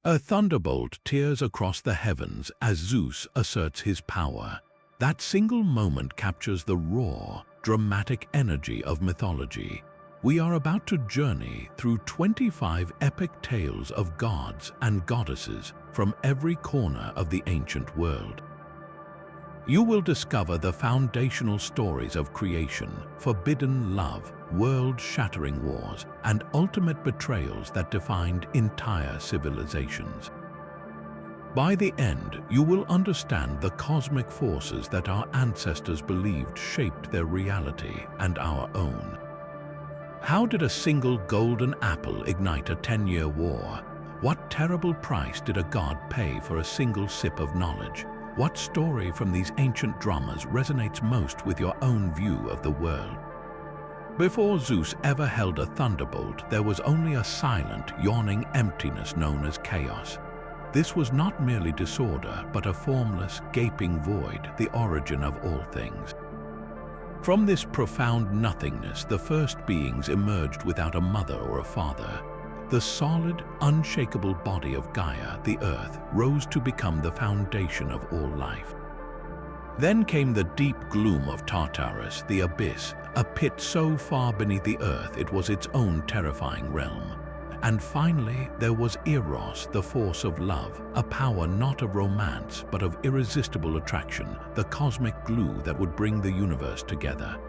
A thunderbolt tears across the heavens as Zeus asserts his power. That single moment captures the raw, dramatic energy of mythology. We are about to journey through 25 epic tales of gods and goddesses from every corner of the ancient world. You will discover the foundational stories of creation, forbidden love, world-shattering wars, and ultimate betrayals that defined entire civilizations. By the end, you will understand the cosmic forces that our ancestors believed shaped their reality and our own. How did a single golden apple ignite a 10-year war? What terrible price did a god pay for a single sip of knowledge? What story from these ancient dramas resonates most with your own view of the world? Before Zeus ever held a thunderbolt, there was only a silent, yawning emptiness known as chaos. This was not merely disorder, but a formless, gaping void, the origin of all things. From this profound nothingness, the first beings emerged without a mother or a father. The solid, unshakable body of Gaia, the earth, rose to become the foundation of all life. Then came the deep gloom of Tartarus, the abyss, a pit so far beneath the earth it was its own terrifying realm. And finally, there was Eros, the force of love, a power not of romance but of irresistible attraction, the cosmic glue that would bring the universe together.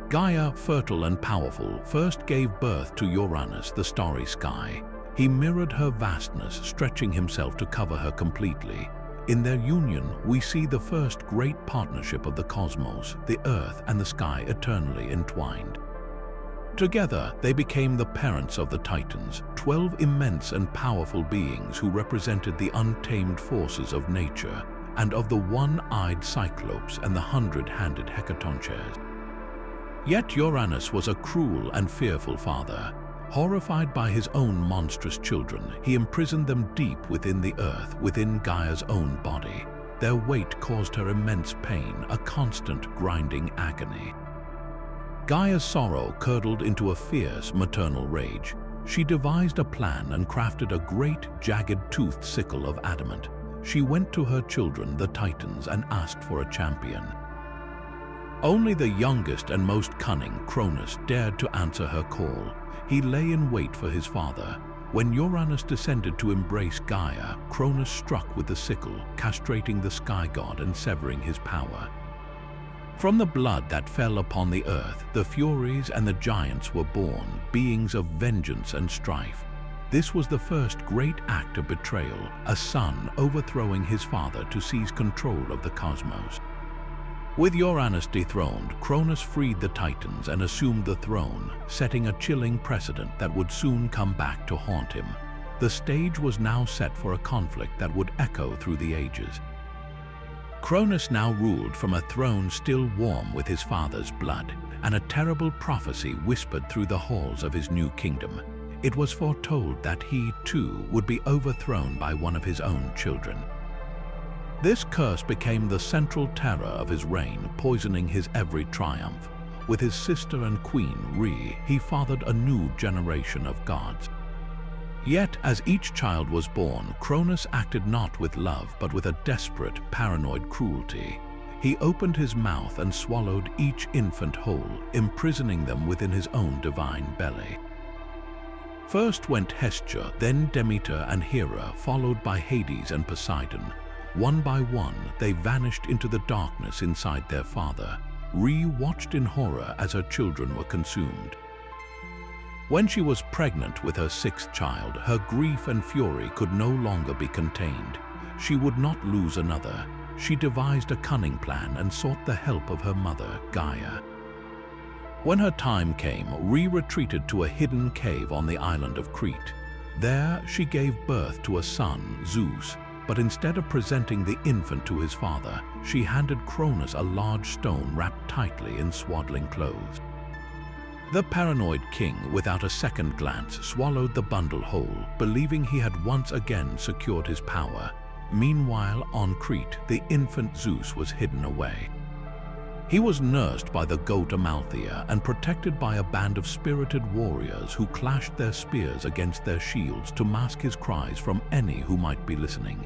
Gaia, fertile and powerful, first gave birth to Uranus, the starry sky. He mirrored her vastness, stretching himself to cover her completely. In their union, we see the first great partnership of the cosmos, the earth and the sky eternally entwined. Together, they became the parents of the Titans, 12 immense and powerful beings who represented the untamed forces of nature and of the one-eyed Cyclopes and the 100-handed Hecatoncheires. Yet Uranus was a cruel and fearful father. Horrified by his own monstrous children, he imprisoned them deep within the earth, within Gaia's own body. Their weight caused her immense pain, a constant grinding agony. Gaia's sorrow curdled into a fierce maternal rage. She devised a plan and crafted a great, jagged-toothed sickle of adamant. She went to her children, the Titans, and asked for a champion. Only the youngest and most cunning, Cronus, dared to answer her call. He lay in wait for his father. When Uranus descended to embrace Gaia, Cronus struck with the sickle, castrating the sky god and severing his power. From the blood that fell upon the earth, the Furies and the giants were born, beings of vengeance and strife. This was the first great act of betrayal, a son overthrowing his father to seize control of the cosmos. With Uranus dethroned, Cronus freed the Titans and assumed the throne, setting a chilling precedent that would soon come back to haunt him. The stage was now set for a conflict that would echo through the ages. Cronus now ruled from a throne still warm with his father's blood, and a terrible prophecy whispered through the halls of his new kingdom. It was foretold that he, too, would be overthrown by one of his own children. This curse became the central terror of his reign, poisoning his every triumph. With his sister and queen, Re, he fathered a new generation of gods. Yet, as each child was born, Cronus acted not with love, but with a desperate, paranoid cruelty. He opened his mouth and swallowed each infant whole, imprisoning them within his own divine belly. First went Hestia, then Demeter and Hera, followed by Hades and Poseidon. One by one, they vanished into the darkness inside their father. Re watched in horror as her children were consumed. When she was pregnant with her sixth child, her grief and fury could no longer be contained. She would not lose another. She devised a cunning plan and sought the help of her mother, Gaia. When her time came, Re retreated to a hidden cave on the island of Crete. There, she gave birth to a son, Zeus. But instead of presenting the infant to his father, she handed Cronus a large stone wrapped tightly in swaddling clothes. The paranoid king, without a second glance, swallowed the bundle whole, believing he had once again secured his power. Meanwhile, on Crete, the infant Zeus was hidden away. He was nursed by the goat Amalthea and protected by a band of spirited warriors who clashed their spears against their shields to mask his cries from any who might be listening.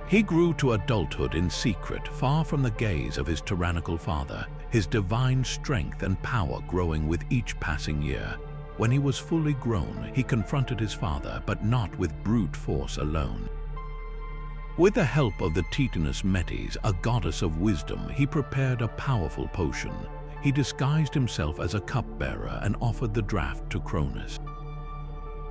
He grew to adulthood in secret, far from the gaze of his tyrannical father, his divine strength and power growing with each passing year. When he was fully grown, he confronted his father, but not with brute force alone. With the help of the Titaness Metis, a goddess of wisdom, he prepared a powerful potion. He disguised himself as a cupbearer and offered the draught to Cronus.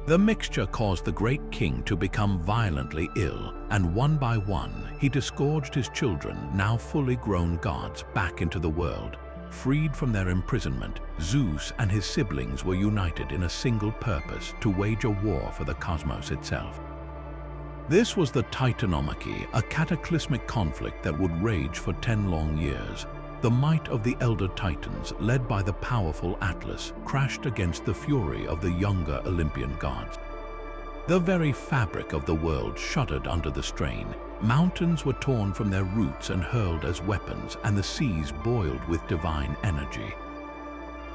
The mixture caused the great king to become violently ill, and one by one, he disgorged his children, now fully grown gods, back into the world. Freed from their imprisonment, Zeus and his siblings were united in a single purpose: to wage a war for the cosmos itself. This was the Titanomachy, a cataclysmic conflict that would rage for 10 long years. The might of the elder Titans, led by the powerful Atlas, crashed against the fury of the younger Olympian gods. The very fabric of the world shuddered under the strain. Mountains were torn from their roots and hurled as weapons, and the seas boiled with divine energy.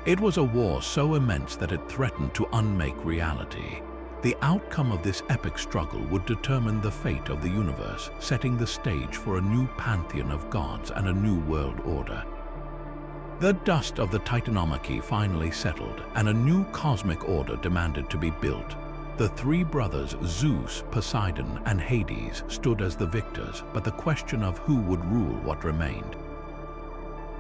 It was a war so immense that it threatened to unmake reality. The outcome of this epic struggle would determine the fate of the universe, setting the stage for a new pantheon of gods and a new world order. The dust of the Titanomachy finally settled, and a new cosmic order demanded to be built. The three brothers Zeus, Poseidon, and Hades stood as the victors, but the question of who would rule what remained.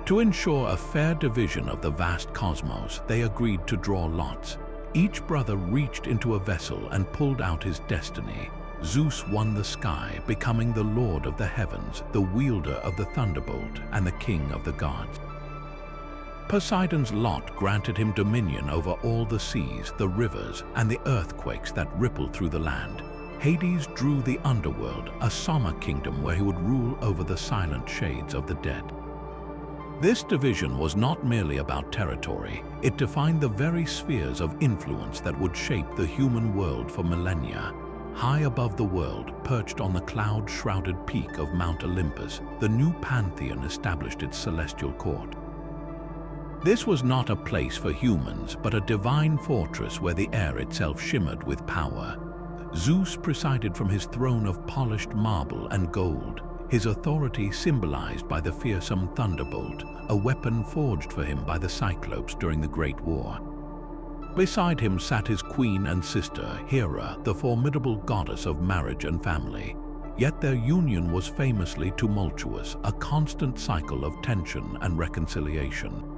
To ensure a fair division of the vast cosmos, they agreed to draw lots. Each brother reached into a vessel and pulled out his destiny. Zeus won the sky, becoming the lord of the heavens, the wielder of the thunderbolt, and the king of the gods. Poseidon's lot granted him dominion over all the seas, the rivers, and the earthquakes that rippled through the land. Hades drew the underworld, a summer kingdom where he would rule over the silent shades of the dead. This division was not merely about territory. It defined the very spheres of influence that would shape the human world for millennia. High above the world, perched on the cloud-shrouded peak of Mount Olympus, the new pantheon established its celestial court. This was not a place for humans, but a divine fortress where the air itself shimmered with power. Zeus presided from his throne of polished marble and gold, his authority symbolized by the fearsome thunderbolt, a weapon forged for him by the Cyclopes during the Great War. Beside him sat his queen and sister, Hera, the formidable goddess of marriage and family. Yet their union was famously tumultuous, a constant cycle of tension and reconciliation.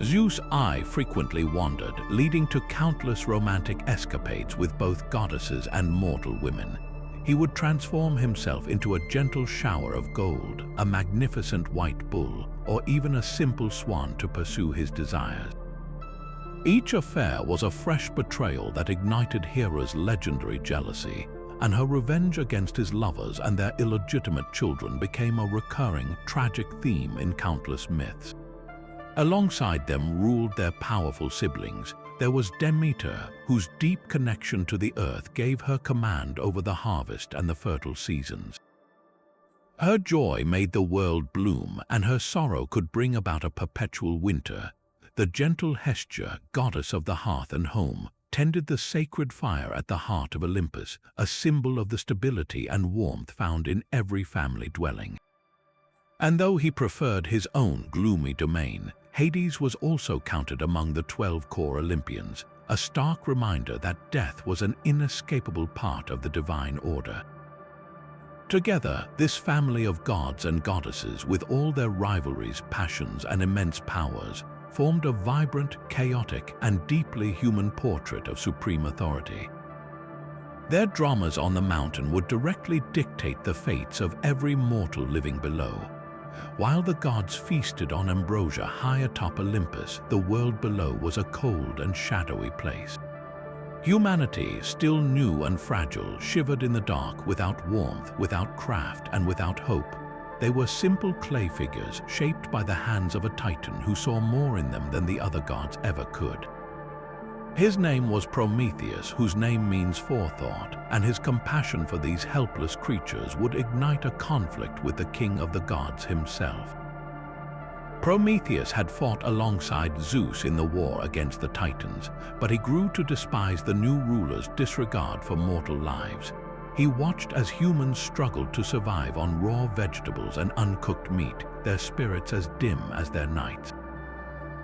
Zeus' eye frequently wandered, leading to countless romantic escapades with both goddesses and mortal women. He would transform himself into a gentle shower of gold, a magnificent white bull, or even a simple swan to pursue his desires. Each affair was a fresh betrayal that ignited Hera's legendary jealousy, and her revenge against his lovers and their illegitimate children became a recurring, tragic theme in countless myths. Alongside them ruled their powerful siblings. There was Demeter, whose deep connection to the earth gave her command over the harvest and the fertile seasons. Her joy made the world bloom, and her sorrow could bring about a perpetual winter. The gentle Hestia, goddess of the hearth and home, tended the sacred fire at the heart of Olympus, a symbol of the stability and warmth found in every family dwelling. And though he preferred his own gloomy domain, Hades was also counted among the 12 core Olympians, a stark reminder that death was an inescapable part of the divine order. Together, this family of gods and goddesses, with all their rivalries, passions, and immense powers, formed a vibrant, chaotic, and deeply human portrait of supreme authority. Their dramas on the mountain would directly dictate the fates of every mortal living below. While the gods feasted on ambrosia high atop Olympus, the world below was a cold and shadowy place. Humanity, still new and fragile, shivered in the dark, without warmth, without craft, and without hope. They were simple clay figures shaped by the hands of a titan who saw more in them than the other gods ever could. His name was Prometheus, whose name means forethought, and his compassion for these helpless creatures would ignite a conflict with the king of the gods himself. Prometheus had fought alongside Zeus in the war against the Titans, but he grew to despise the new ruler's disregard for mortal lives. He watched as humans struggled to survive on raw vegetables and uncooked meat, their spirits as dim as their nights.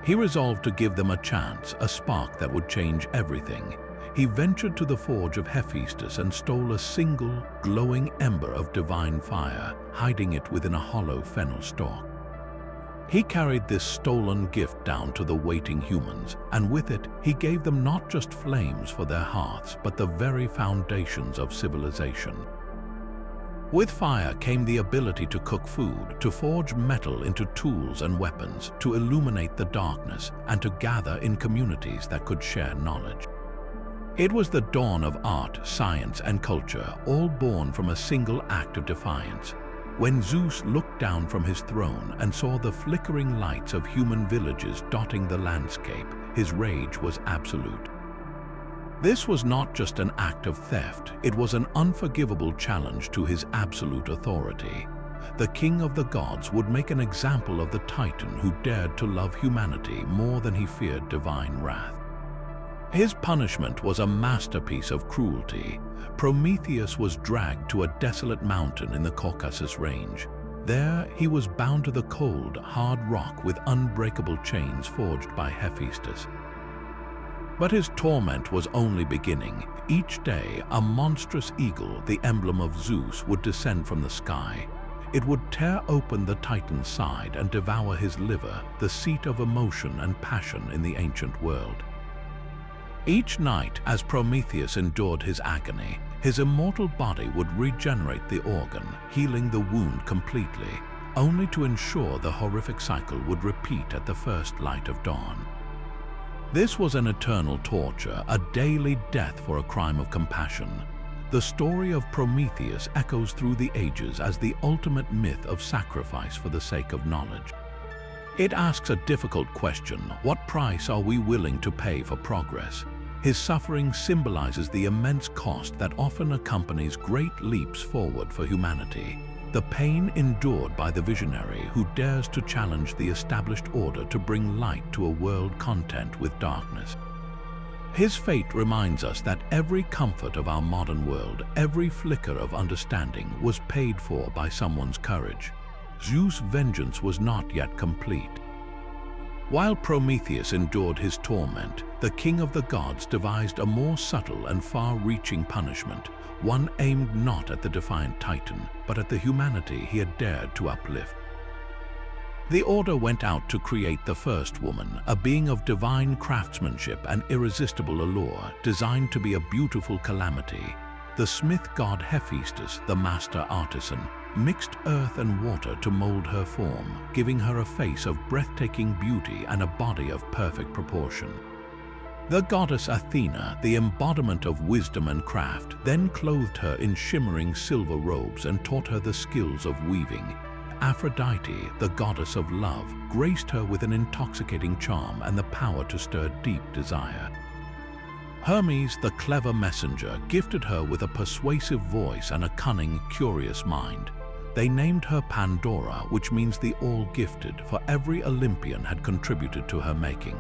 He resolved to give them a chance, a spark that would change everything. He ventured to the forge of Hephaestus and stole a single, glowing ember of divine fire, hiding it within a hollow fennel stalk. He carried this stolen gift down to the waiting humans, and with it, he gave them not just flames for their hearths, but the very foundations of civilization. With fire came the ability to cook food, to forge metal into tools and weapons, to illuminate the darkness, and to gather in communities that could share knowledge. It was the dawn of art, science, and culture, all born from a single act of defiance. When Zeus looked down from his throne and saw the flickering lights of human villages dotting the landscape, his rage was absolute. This was not just an act of theft, it was an unforgivable challenge to his absolute authority. The king of the gods would make an example of the Titan who dared to love humanity more than he feared divine wrath. His punishment was a masterpiece of cruelty. Prometheus was dragged to a desolate mountain in the Caucasus Range. There, he was bound to the cold, hard rock with unbreakable chains forged by Hephaestus. But his torment was only beginning. Each day, a monstrous eagle, the emblem of Zeus, would descend from the sky. It would tear open the Titan's side and devour his liver, the seat of emotion and passion in the ancient world. Each night, as Prometheus endured his agony, his immortal body would regenerate the organ, healing the wound completely, only to ensure the horrific cycle would repeat at the first light of dawn. This was an eternal torture, a daily death for a crime of compassion. The story of Prometheus echoes through the ages as the ultimate myth of sacrifice for the sake of knowledge. It asks a difficult question: what price are we willing to pay for progress? His suffering symbolizes the immense cost that often accompanies great leaps forward for humanity. The pain endured by the visionary who dares to challenge the established order to bring light to a world content with darkness. His fate reminds us that every comfort of our modern world, every flicker of understanding, was paid for by someone's courage. Zeus' vengeance was not yet complete. While Prometheus endured his torment, the king of the gods devised a more subtle and far-reaching punishment, one aimed not at the defiant Titan, but at the humanity he had dared to uplift. The order went out to create the first woman, a being of divine craftsmanship and irresistible allure, designed to be a beautiful calamity. The smith god Hephaestus, the master artisan, mixed earth and water to mold her form, giving her a face of breathtaking beauty and a body of perfect proportion. The goddess Athena, the embodiment of wisdom and craft, then clothed her in shimmering silver robes and taught her the skills of weaving. Aphrodite, the goddess of love, graced her with an intoxicating charm and the power to stir deep desire. Hermes, the clever messenger, gifted her with a persuasive voice and a cunning, curious mind. They named her Pandora, which means the all-gifted, for every Olympian had contributed to her making.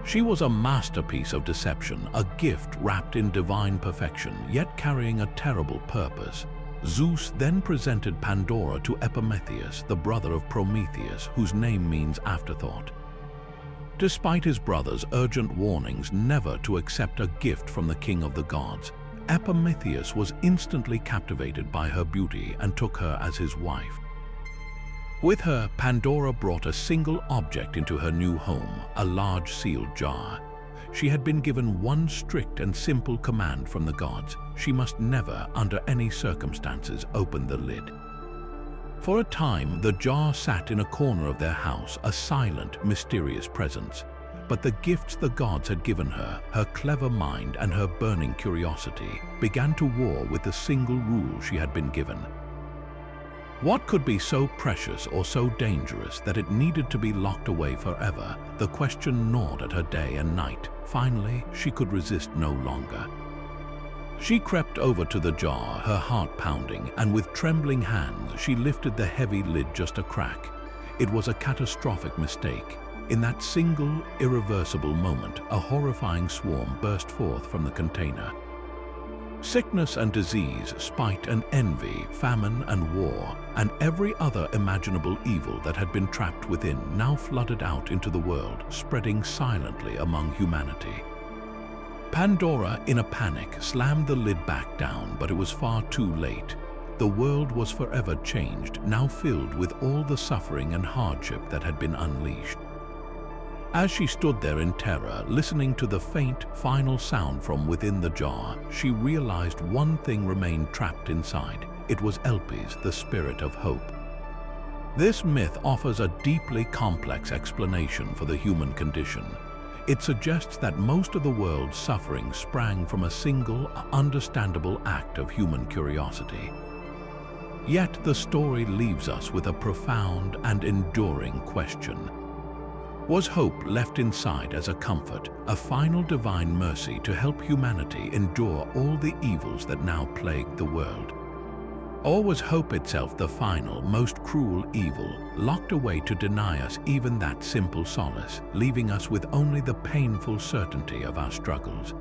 She was a masterpiece of deception, a gift wrapped in divine perfection, yet carrying a terrible purpose. Zeus then presented Pandora to Epimetheus, the brother of Prometheus, whose name means afterthought. Despite his brother's urgent warnings never to accept a gift from the king of the gods, Epimetheus was instantly captivated by her beauty and took her as his wife. With her, Pandora brought a single object into her new home, a large sealed jar. She had been given one strict and simple command from the gods: she must never, under any circumstances, open the lid. For a time, the jar sat in a corner of their house, a silent, mysterious presence. But the gifts the gods had given her, her clever mind and her burning curiosity, began to war with the single rule she had been given. What could be so precious or so dangerous that it needed to be locked away forever? The question gnawed at her day and night. Finally, she could resist no longer. She crept over to the jar, her heart pounding, and with trembling hands she lifted the heavy lid just a crack. It was a catastrophic mistake. In that single, irreversible moment, a horrifying swarm burst forth from the container. Sickness and disease, spite and envy, famine and war, and every other imaginable evil that had been trapped within now flooded out into the world, spreading silently among humanity. Pandora, in a panic, slammed the lid back down, but it was far too late. The world was forever changed, now filled with all the suffering and hardship that had been unleashed. As she stood there in terror, listening to the faint, final sound from within the jar, she realized one thing remained trapped inside. It was Elpis, the spirit of hope. This myth offers a deeply complex explanation for the human condition. It suggests that most of the world's suffering sprang from a single, understandable act of human curiosity. Yet the story leaves us with a profound and enduring question. Was hope left inside as a comfort, a final divine mercy to help humanity endure all the evils that now plague the world? Or was hope itself the final, most cruel evil, locked away to deny us even that simple solace, leaving us with only the painful certainty of our struggles?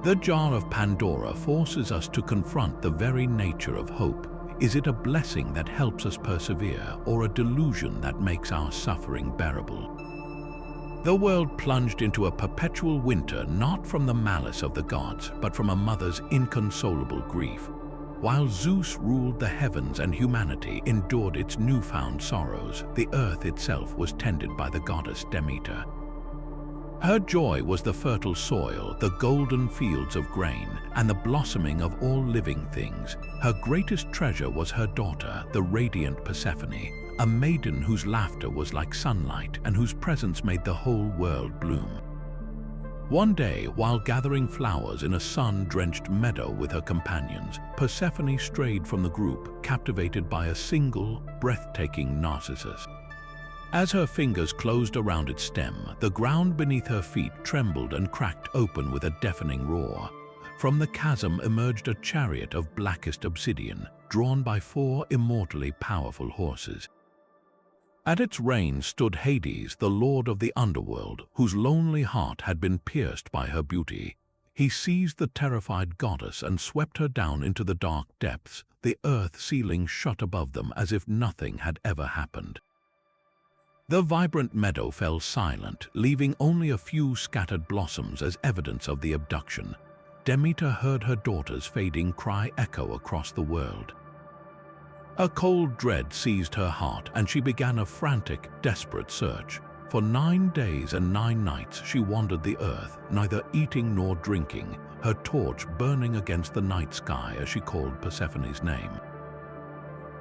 The jar of Pandora forces us to confront the very nature of hope. Is it a blessing that helps us persevere, or a delusion that makes our suffering bearable? The world plunged into a perpetual winter not from the malice of the gods, but from a mother's inconsolable grief. While Zeus ruled the heavens and humanity endured its newfound sorrows, the earth itself was tended by the goddess Demeter. Her joy was the fertile soil, the golden fields of grain, and the blossoming of all living things. Her greatest treasure was her daughter, the radiant Persephone, a maiden whose laughter was like sunlight and whose presence made the whole world bloom. One day, while gathering flowers in a sun-drenched meadow with her companions, Persephone strayed from the group, captivated by a single, breathtaking narcissus. As her fingers closed around its stem, the ground beneath her feet trembled and cracked open with a deafening roar. From the chasm emerged a chariot of blackest obsidian, drawn by 4 immortally powerful horses. At its reins stood Hades, the lord of the underworld, whose lonely heart had been pierced by her beauty. He seized the terrified goddess and swept her down into the dark depths, the earth ceiling shut above them as if nothing had ever happened. The vibrant meadow fell silent, leaving only a few scattered blossoms as evidence of the abduction. Demeter heard her daughter's fading cry echo across the world. A cold dread seized her heart, and she began a frantic, desperate search. For 9 days and 9 nights she wandered the earth, neither eating nor drinking, her torch burning against the night sky as she called Persephone's name.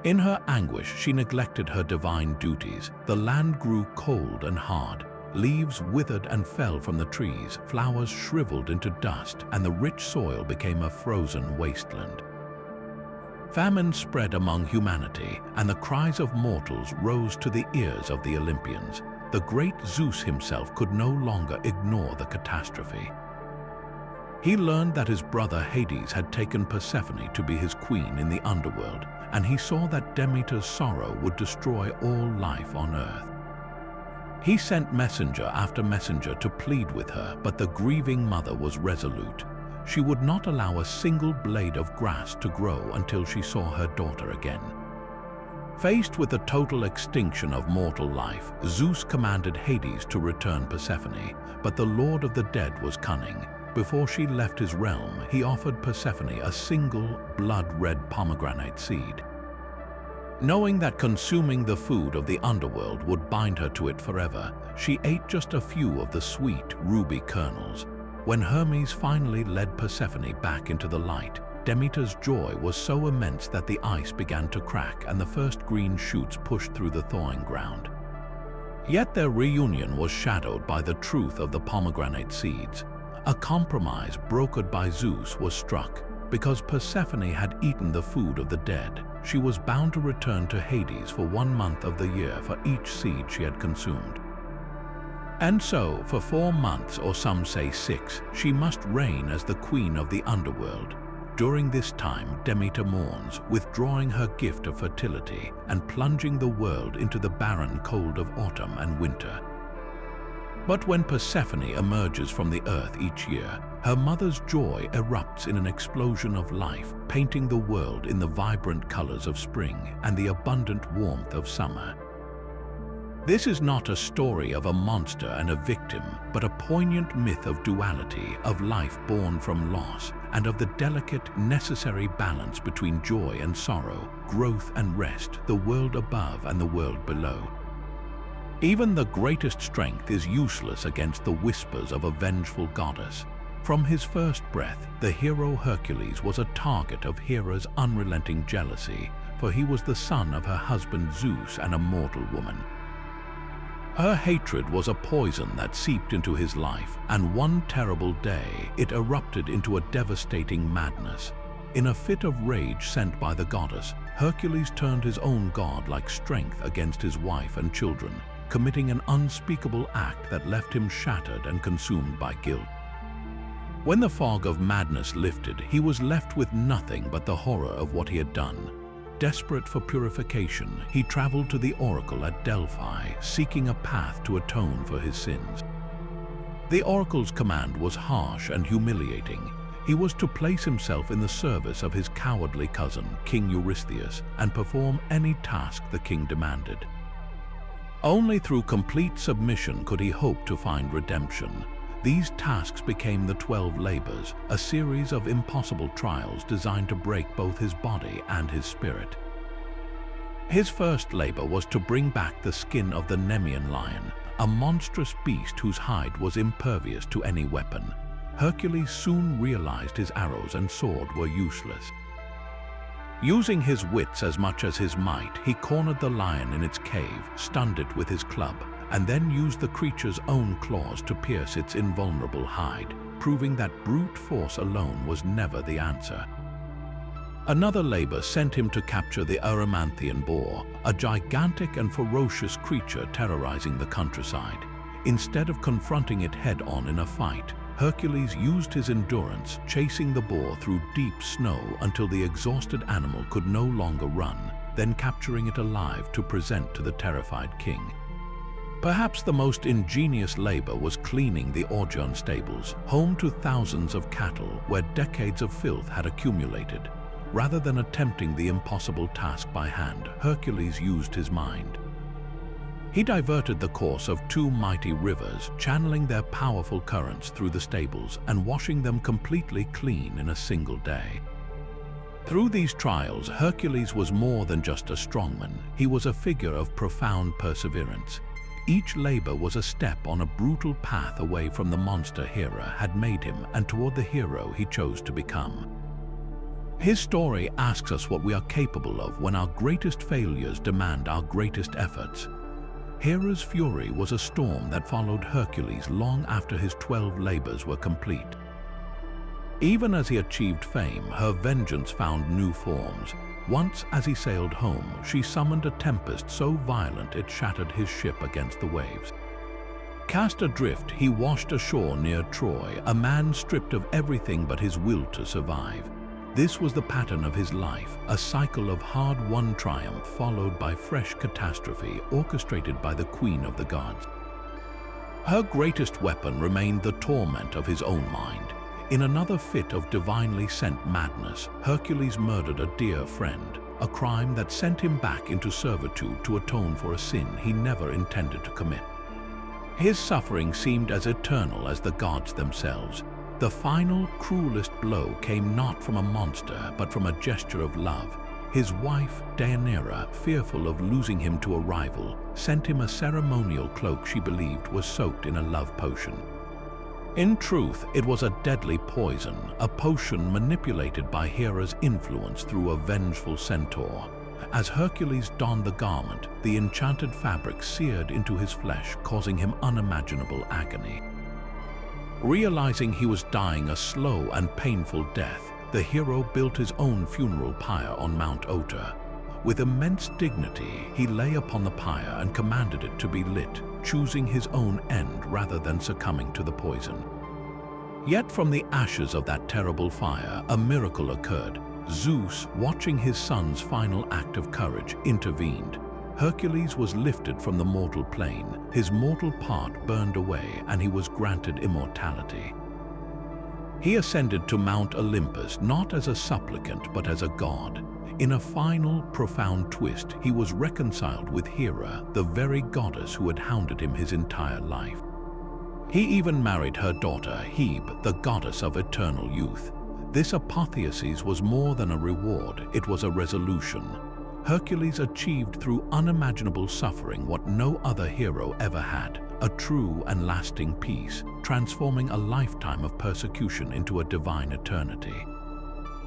In her anguish, she neglected her divine duties. The land grew cold and hard. Leaves withered and fell from the trees, flowers shriveled into dust, and the rich soil became a frozen wasteland. Famine spread among humanity, and the cries of mortals rose to the ears of the Olympians. The great Zeus himself could no longer ignore the catastrophe. He learned that his brother Hades had taken Persephone to be his queen in the underworld, and he saw that Demeter's sorrow would destroy all life on earth. He sent messenger after messenger to plead with her, but the grieving mother was resolute. She would not allow a single blade of grass to grow until she saw her daughter again. Faced with the total extinction of mortal life, Zeus commanded Hades to return Persephone, but the Lord of the Dead was cunning. Before she left his realm, he offered Persephone a single, blood-red pomegranate seed. Knowing that consuming the food of the underworld would bind her to it forever, she ate just a few of the sweet, ruby kernels. When Hermes finally led Persephone back into the light, Demeter's joy was so immense that the ice began to crack and the first green shoots pushed through the thawing ground. Yet their reunion was shadowed by the truth of the pomegranate seeds. A compromise brokered by Zeus was struck. Because Persephone had eaten the food of the dead, she was bound to return to Hades for 1 month of the year for each seed she had consumed. And so, for 4 months, or some say 6, she must reign as the queen of the underworld. During this time, Demeter mourns, withdrawing her gift of fertility and plunging the world into the barren cold of autumn and winter. But when Persephone emerges from the earth each year, her mother's joy erupts in an explosion of life, painting the world in the vibrant colors of spring and the abundant warmth of summer. This is not a story of a monster and a victim, but a poignant myth of duality, of life born from loss, and of the delicate, necessary balance between joy and sorrow, growth and rest, the world above and the world below. Even the greatest strength is useless against the whispers of a vengeful goddess. From his first breath, the hero Hercules was a target of Hera's unrelenting jealousy, for he was the son of her husband Zeus and a mortal woman. Her hatred was a poison that seeped into his life, and one terrible day it erupted into a devastating madness. In a fit of rage sent by the goddess, Hercules turned his own godlike strength against his wife and children, committing an unspeakable act that left him shattered and consumed by guilt. When the fog of madness lifted, he was left with nothing but the horror of what he had done. Desperate for purification, he traveled to the oracle at Delphi, seeking a path to atone for his sins. The oracle's command was harsh and humiliating. He was to place himself in the service of his cowardly cousin, King Eurystheus, and perform any task the king demanded. Only through complete submission could he hope to find redemption. These tasks became the 12 labors, a series of impossible trials designed to break both his body and his spirit. His first labor was to bring back the skin of the Nemean lion, a monstrous beast whose hide was impervious to any weapon. Hercules soon realized his arrows and sword were useless. Using his wits as much as his might, he cornered the lion in its cave, stunned it with his club, and then used the creature's own claws to pierce its invulnerable hide, proving that brute force alone was never the answer. Another labor sent him to capture the Erymanthian boar, a gigantic and ferocious creature terrorizing the countryside. Instead of confronting it head-on in a fight, Hercules used his endurance, chasing the boar through deep snow until the exhausted animal could no longer run, then capturing it alive to present to the terrified king. Perhaps the most ingenious labor was cleaning the Augean stables, home to thousands of cattle where decades of filth had accumulated. Rather than attempting the impossible task by hand, Hercules used his mind. He diverted the course of 2 mighty rivers, channeling their powerful currents through the stables and washing them completely clean in a single day. Through these trials, Hercules was more than just a strongman. He was a figure of profound perseverance. Each labor was a step on a brutal path away from the monster Hera had made him and toward the hero he chose to become. His story asks us what we are capable of when our greatest failures demand our greatest efforts. Hera's fury was a storm that followed Hercules long after his 12 labors were complete. Even as he achieved fame, her vengeance found new forms. Once, as he sailed home, she summoned a tempest so violent it shattered his ship against the waves. Cast adrift, he washed ashore near Troy, a man stripped of everything but his will to survive. This was the pattern of his life, a cycle of hard-won triumph followed by fresh catastrophe orchestrated by the Queen of the Gods. Her greatest weapon remained the torment of his own mind. In another fit of divinely sent madness, Hercules murdered a dear friend, a crime that sent him back into servitude to atone for a sin he never intended to commit. His suffering seemed as eternal as the gods themselves. The final, cruelest blow came not from a monster, but from a gesture of love. His wife, Deianira, fearful of losing him to a rival, sent him a ceremonial cloak she believed was soaked in a love potion. In truth, it was a deadly poison, a potion manipulated by Hera's influence through a vengeful centaur. As Hercules donned the garment, the enchanted fabric seared into his flesh, causing him unimaginable agony. Realizing he was dying a slow and painful death, the hero built his own funeral pyre on Mount Oeta. With immense dignity, he lay upon the pyre and commanded it to be lit, choosing his own end rather than succumbing to the poison. Yet from the ashes of that terrible fire, a miracle occurred. Zeus, watching his son's final act of courage, intervened. Hercules was lifted from the mortal plane, his mortal part burned away, and he was granted immortality. He ascended to Mount Olympus not as a supplicant but as a god. In a final, profound twist, he was reconciled with Hera, the very goddess who had hounded him his entire life. He even married her daughter, Hebe, the goddess of eternal youth. This apotheosis was more than a reward, it was a resolution. Hercules achieved through unimaginable suffering what no other hero ever had, a true and lasting peace, transforming a lifetime of persecution into a divine eternity.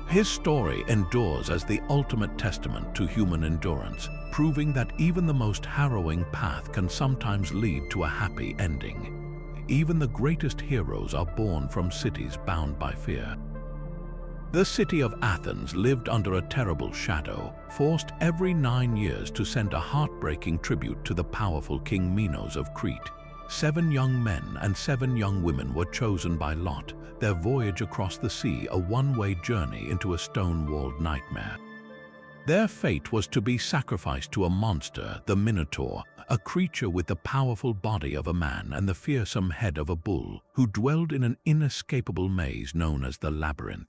His story endures as the ultimate testament to human endurance, proving that even the most harrowing path can sometimes lead to a happy ending. Even the greatest heroes are born from cities bound by fear. The city of Athens lived under a terrible shadow, forced every 9 years to send a heartbreaking tribute to the powerful King Minos of Crete. 7 young men and 7 young women were chosen by lot, their voyage across the sea a one-way journey into a stone-walled nightmare. Their fate was to be sacrificed to a monster, the Minotaur, a creature with the powerful body of a man and the fearsome head of a bull, who dwelled in an inescapable maze known as the Labyrinth.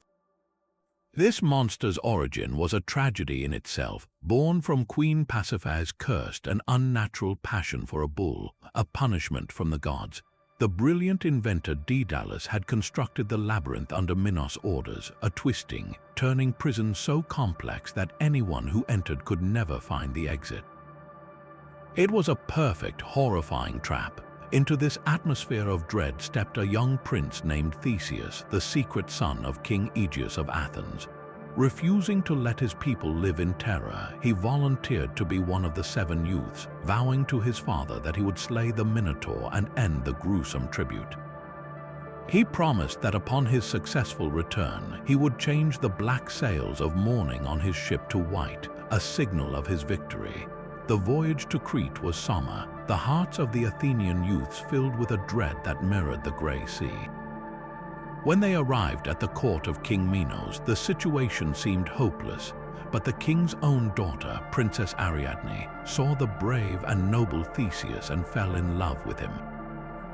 This monster's origin was a tragedy in itself, born from Queen Pasiphae's cursed and unnatural passion for a bull, a punishment from the gods. The brilliant inventor Daedalus had constructed the labyrinth under Minos' orders, a twisting, turning prison so complex that anyone who entered could never find the exit. It was a perfect, horrifying trap. Into this atmosphere of dread stepped a young prince named Theseus, the secret son of King Aegeus of Athens. Refusing to let his people live in terror, he volunteered to be one of the 7 youths, vowing to his father that he would slay the Minotaur and end the gruesome tribute. He promised that upon his successful return, he would change the black sails of mourning on his ship to white, a signal of his victory. The voyage to Crete was somber, the hearts of the Athenian youths filled with a dread that mirrored the grey sea. When they arrived at the court of King Minos, the situation seemed hopeless, but the king's own daughter, Princess Ariadne, saw the brave and noble Theseus and fell in love with him.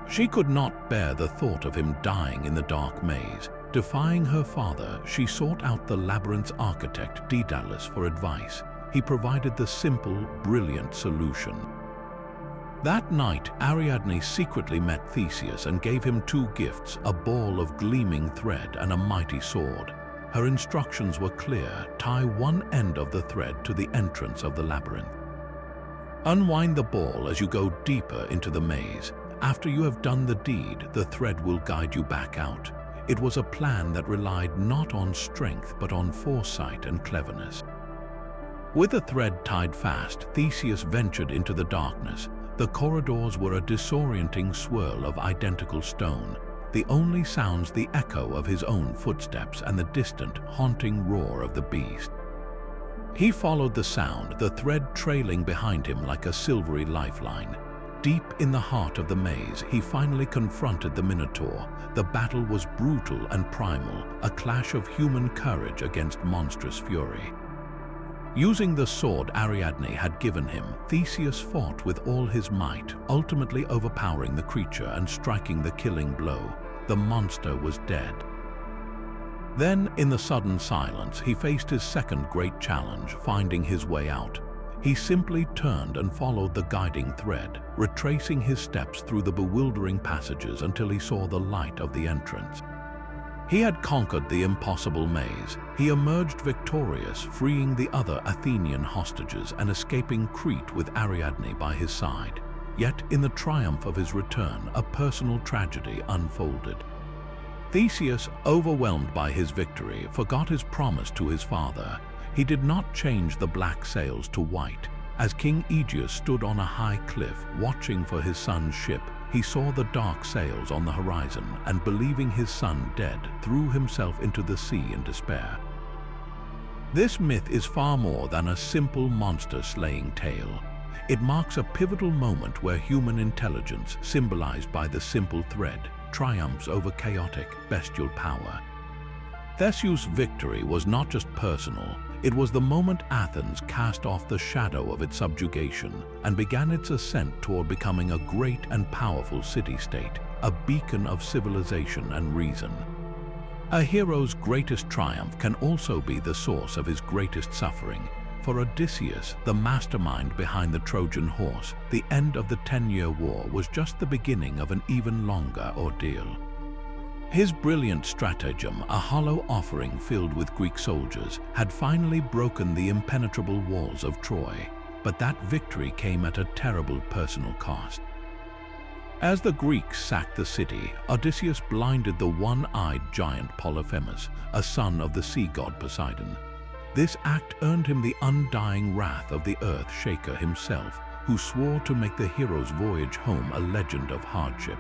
She could not bear the thought of him dying in the dark maze. Defying her father, she sought out the labyrinth's architect, Daedalus, for advice. He provided the simple, brilliant solution. That night, Ariadne secretly met Theseus and gave him 2 gifts, a ball of gleaming thread and a mighty sword. Her instructions were clear: tie one end of the thread to the entrance of the labyrinth. Unwind the ball as you go deeper into the maze. After you have done the deed, the thread will guide you back out. It was a plan that relied not on strength but on foresight and cleverness. With the thread tied fast, Theseus ventured into the darkness. The corridors were a disorienting swirl of identical stone, the only sounds the echo of his own footsteps and the distant, haunting roar of the beast. He followed the sound, the thread trailing behind him like a silvery lifeline. Deep in the heart of the maze, he finally confronted the Minotaur. The battle was brutal and primal, a clash of human courage against monstrous fury. Using the sword Ariadne had given him, Theseus fought with all his might, ultimately overpowering the creature and striking the killing blow. The monster was dead. Then, in the sudden silence, he faced his second great challenge, finding his way out. He simply turned and followed the guiding thread, retracing his steps through the bewildering passages until he saw the light of the entrance. He had conquered the impossible maze. He emerged victorious, freeing the other Athenian hostages and escaping Crete with Ariadne by his side. Yet, in the triumph of his return, a personal tragedy unfolded. Theseus, overwhelmed by his victory, forgot his promise to his father. He did not change the black sails to white. As King Aegeus stood on a high cliff, watching for his son's ship, he saw the dark sails on the horizon and, believing his son dead, threw himself into the sea in despair. This myth is far more than a simple monster-slaying tale. It marks a pivotal moment where human intelligence, symbolized by the simple thread, triumphs over chaotic, bestial power. Theseus' victory was not just personal, it was the moment Athens cast off the shadow of its subjugation and began its ascent toward becoming a great and powerful city-state, a beacon of civilization and reason. A hero's greatest triumph can also be the source of his greatest suffering. For Odysseus, the mastermind behind the Trojan horse, the end of the 10-year war was just the beginning of an even longer ordeal. His brilliant stratagem, a hollow offering filled with Greek soldiers, had finally broken the impenetrable walls of Troy, but that victory came at a terrible personal cost. As the Greeks sacked the city, Odysseus blinded the one-eyed giant Polyphemus, a son of the sea god Poseidon. This act earned him the undying wrath of the earth shaker himself, who swore to make the hero's voyage home a legend of hardship.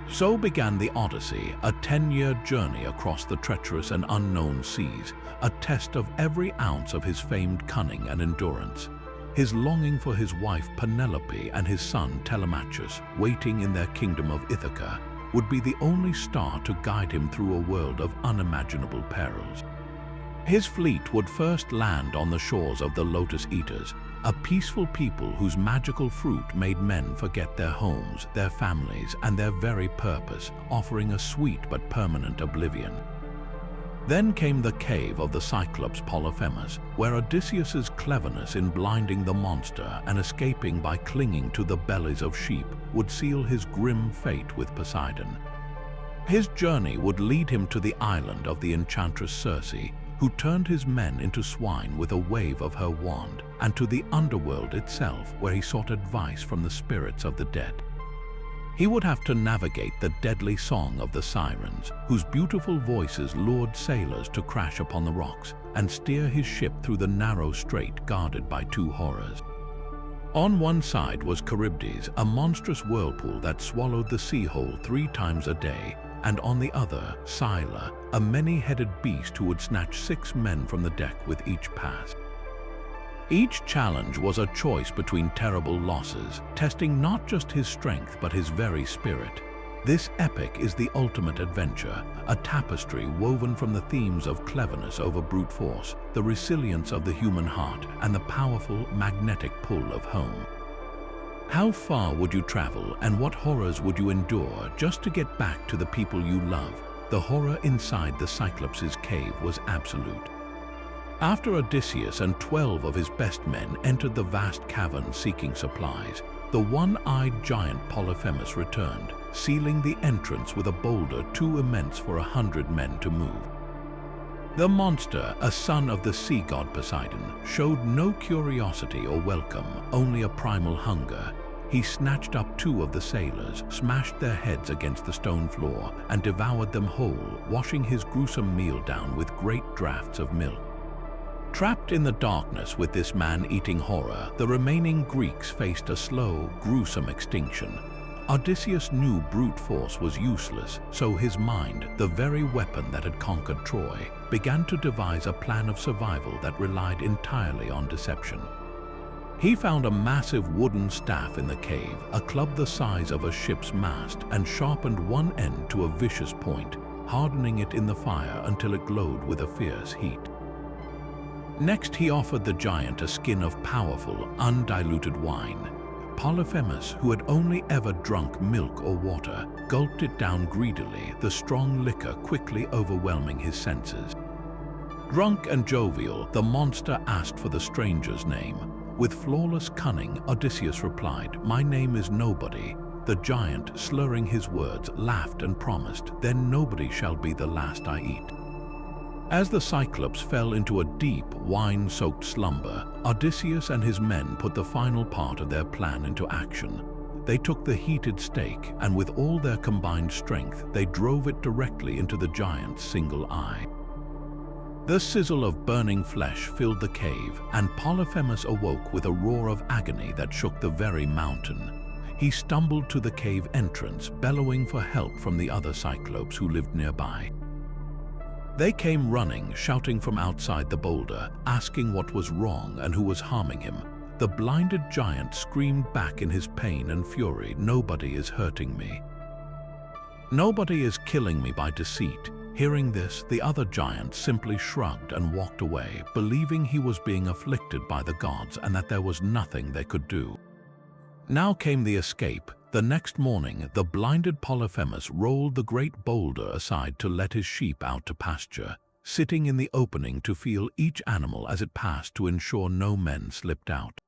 So began the Odyssey, a 10-year journey across the treacherous and unknown seas, a test of every ounce of his famed cunning and endurance. His longing for his wife Penelope and his son Telemachus, waiting in their kingdom of Ithaca, would be the only star to guide him through a world of unimaginable perils. His fleet would first land on the shores of the Lotus Eaters, a peaceful people whose magical fruit made men forget their homes, their families, and their very purpose, offering a sweet but permanent oblivion. Then came the cave of the Cyclops Polyphemus, where Odysseus's cleverness in blinding the monster and escaping by clinging to the bellies of sheep would seal his grim fate with Poseidon. His journey would lead him to the island of the enchantress Circe, who turned his men into swine with a wave of her wand, and to the underworld itself, where he sought advice from the spirits of the dead. He would have to navigate the deadly song of the sirens, whose beautiful voices lured sailors to crash upon the rocks, and steer his ship through the narrow strait guarded by two horrors. On one side was Charybdis, a monstrous whirlpool that swallowed the sea whole 3 times a day, and on the other, Scylla, a many-headed beast who would snatch 6 men from the deck with each pass. Each challenge was a choice between terrible losses, testing not just his strength but his very spirit. This epic is the ultimate adventure, a tapestry woven from the themes of cleverness over brute force, the resilience of the human heart, and the powerful magnetic pull of home. How far would you travel and what horrors would you endure just to get back to the people you love? The horror inside the Cyclops' cave was absolute. After Odysseus and 12 of his best men entered the vast cavern seeking supplies, the one-eyed giant Polyphemus returned, sealing the entrance with a boulder too immense for 100 men to move. The monster, a son of the sea god Poseidon, showed no curiosity or welcome, only a primal hunger. He snatched up 2 of the sailors, smashed their heads against the stone floor, and devoured them whole, washing his gruesome meal down with great draughts of milk. Trapped in the darkness with this man-eating horror, the remaining Greeks faced a slow, gruesome extinction. Odysseus knew brute force was useless, so his mind, the very weapon that had conquered Troy, began to devise a plan of survival that relied entirely on deception. He found a massive wooden staff in the cave, a club the size of a ship's mast, and sharpened one end to a vicious point, hardening it in the fire until it glowed with a fierce heat. Next, he offered the giant a skin of powerful, undiluted wine. Polyphemus, who had only ever drunk milk or water, gulped it down greedily, the strong liquor quickly overwhelming his senses. Drunk and jovial, the monster asked for the stranger's name. With flawless cunning, Odysseus replied, "My name is Nobody." The giant, slurring his words, laughed and promised, "Then nobody shall be the last I eat." As the Cyclops fell into a deep, wine-soaked slumber, Odysseus and his men put the final part of their plan into action. They took the heated stake, and with all their combined strength, they drove it directly into the giant's single eye. The sizzle of burning flesh filled the cave, and Polyphemus awoke with a roar of agony that shook the very mountain. He stumbled to the cave entrance, bellowing for help from the other Cyclopes who lived nearby. They came running, shouting from outside the boulder, asking what was wrong and who was harming him. The blinded giant screamed back in his pain and fury, "Nobody is hurting me." "Nobody is killing me by deceit." Hearing this, the other giant simply shrugged and walked away, believing he was being afflicted by the gods and that there was nothing they could do. Now came the escape. The next morning, the blinded Polyphemus rolled the great boulder aside to let his sheep out to pasture, sitting in the opening to feel each animal as it passed to ensure no men slipped out.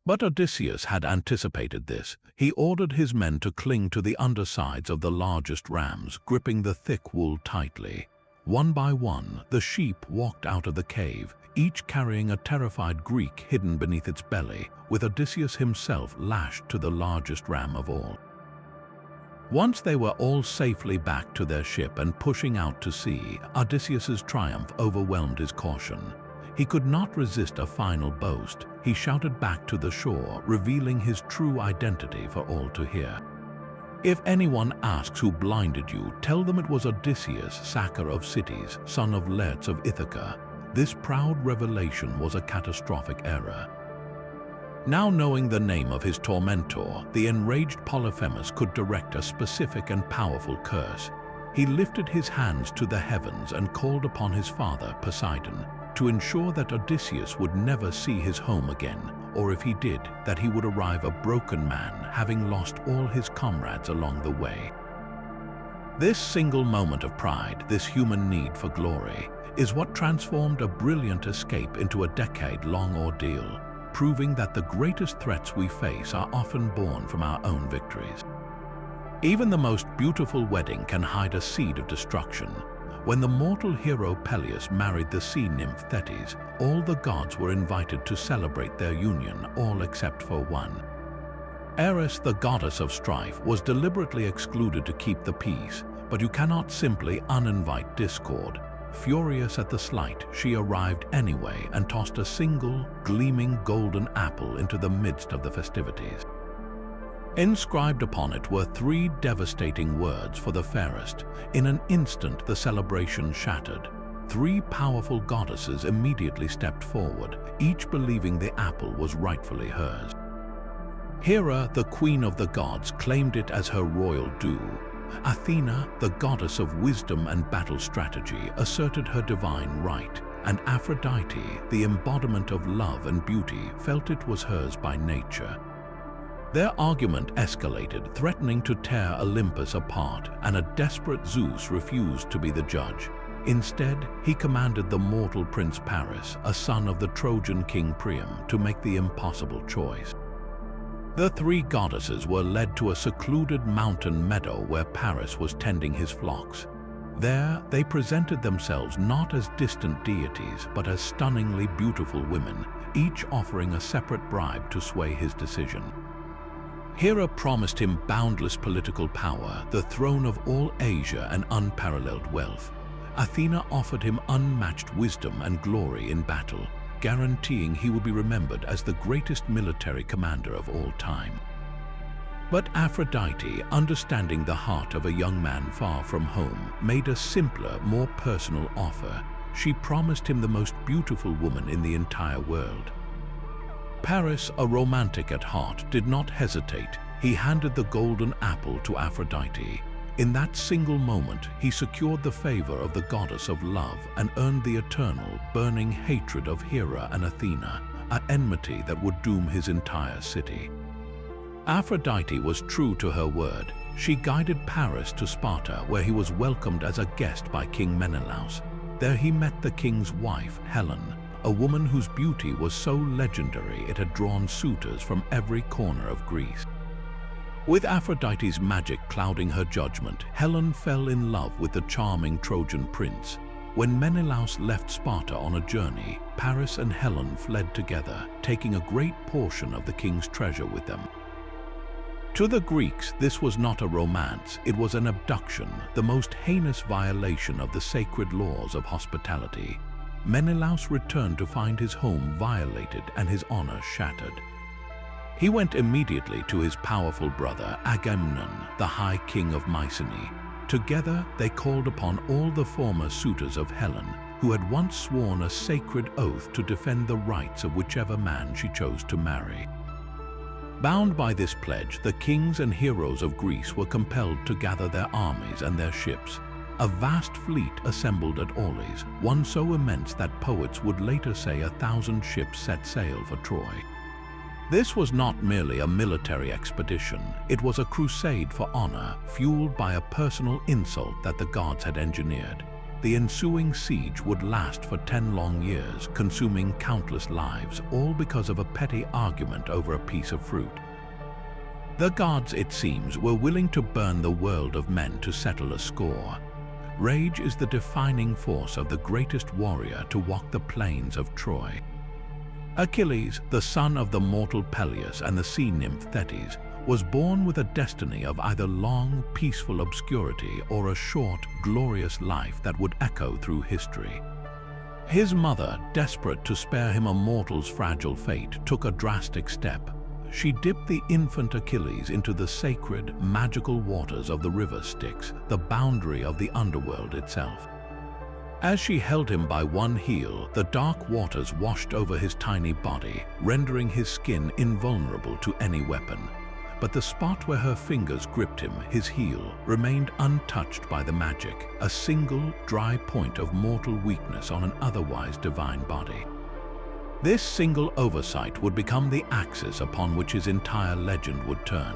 But Odysseus had anticipated this. He ordered his men to cling to the undersides of the largest rams, gripping the thick wool tightly. One by one, the sheep walked out of the cave, each carrying a terrified Greek hidden beneath its belly, with Odysseus himself lashed to the largest ram of all. Once they were all safely back to their ship and pushing out to sea, Odysseus's triumph overwhelmed his caution. He could not resist a final boast. He shouted back to the shore, revealing his true identity for all to hear. "If anyone asks who blinded you, tell them it was Odysseus, sacker of cities, son of Laertes of Ithaca." This proud revelation was a catastrophic error. Now knowing the name of his tormentor, the enraged Polyphemus could direct a specific and powerful curse. He lifted his hands to the heavens and called upon his father, Poseidon, to ensure that Odysseus would never see his home again, or if he did, that he would arrive a broken man, having lost all his comrades along the way. This single moment of pride, this human need for glory, is what transformed a brilliant escape into a decade-long ordeal, proving that the greatest threats we face are often born from our own victories. Even the most beautiful wedding can hide a seed of destruction. When the mortal hero Peleus married the sea nymph Thetis, all the gods were invited to celebrate their union, all except for one. Eris, the goddess of strife, was deliberately excluded to keep the peace, but you cannot simply uninvite discord. Furious at the slight, she arrived anyway and tossed a single, gleaming golden apple into the midst of the festivities. Inscribed upon it were 3 devastating words for the fairest. In an instant, the celebration shattered. 3 powerful goddesses immediately stepped forward, each believing the apple was rightfully hers. Hera, the queen of the gods, claimed it as her royal due. Athena, the goddess of wisdom and battle strategy, asserted her divine right, and Aphrodite, the embodiment of love and beauty, felt it was hers by nature. Their argument escalated, threatening to tear Olympus apart, and a desperate Zeus refused to be the judge. Instead, he commanded the mortal Prince Paris, a son of the Trojan king Priam, to make the impossible choice. The 3 goddesses were led to a secluded mountain meadow where Paris was tending his flocks. There, they presented themselves not as distant deities, but as stunningly beautiful women, each offering a separate bribe to sway his decision. Hera promised him boundless political power, the throne of all Asia, and unparalleled wealth. Athena offered him unmatched wisdom and glory in battle, guaranteeing he would be remembered as the greatest military commander of all time. But Aphrodite, understanding the heart of a young man far from home, made a simpler, more personal offer. She promised him the most beautiful woman in the entire world. Paris, a romantic at heart, did not hesitate. He handed the golden apple to Aphrodite. In that single moment, he secured the favor of the goddess of love and earned the eternal, burning hatred of Hera and Athena, an enmity that would doom his entire city. Aphrodite was true to her word. She guided Paris to Sparta, where he was welcomed as a guest by King Menelaus. There he met the king's wife, Helen, a woman whose beauty was so legendary it had drawn suitors from every corner of Greece. With Aphrodite's magic clouding her judgment, Helen fell in love with the charming Trojan prince. When Menelaus left Sparta on a journey, Paris and Helen fled together, taking a great portion of the king's treasure with them. To the Greeks, this was not a romance, it was an abduction, the most heinous violation of the sacred laws of hospitality. Menelaus returned to find his home violated and his honor shattered. He went immediately to his powerful brother Agamemnon, the High King of Mycenae. Together, they called upon all the former suitors of Helen, who had once sworn a sacred oath to defend the rights of whichever man she chose to marry. Bound by this pledge, the kings and heroes of Greece were compelled to gather their armies and their ships. A vast fleet assembled at Aulis, one so immense that poets would later say 1,000 ships set sail for Troy. This was not merely a military expedition, it was a crusade for honor, fueled by a personal insult that the gods had engineered. The ensuing siege would last for 10 long years, consuming countless lives, all because of a petty argument over a piece of fruit. The gods, it seems, were willing to burn the world of men to settle a score. Rage is the defining force of the greatest warrior to walk the plains of Troy. Achilles, the son of the mortal Peleus and the sea nymph Thetis, was born with a destiny of either long, peaceful obscurity or a short, glorious life that would echo through history. His mother, desperate to spare him a mortal's fragile fate, took a drastic step. She dipped the infant Achilles into the sacred, magical waters of the river Styx, the boundary of the underworld itself. As she held him by one heel, the dark waters washed over his tiny body, rendering his skin invulnerable to any weapon. But the spot where her fingers gripped him, his heel, remained untouched by the magic, a single, dry point of mortal weakness on an otherwise divine body. This single oversight would become the axis upon which his entire legend would turn.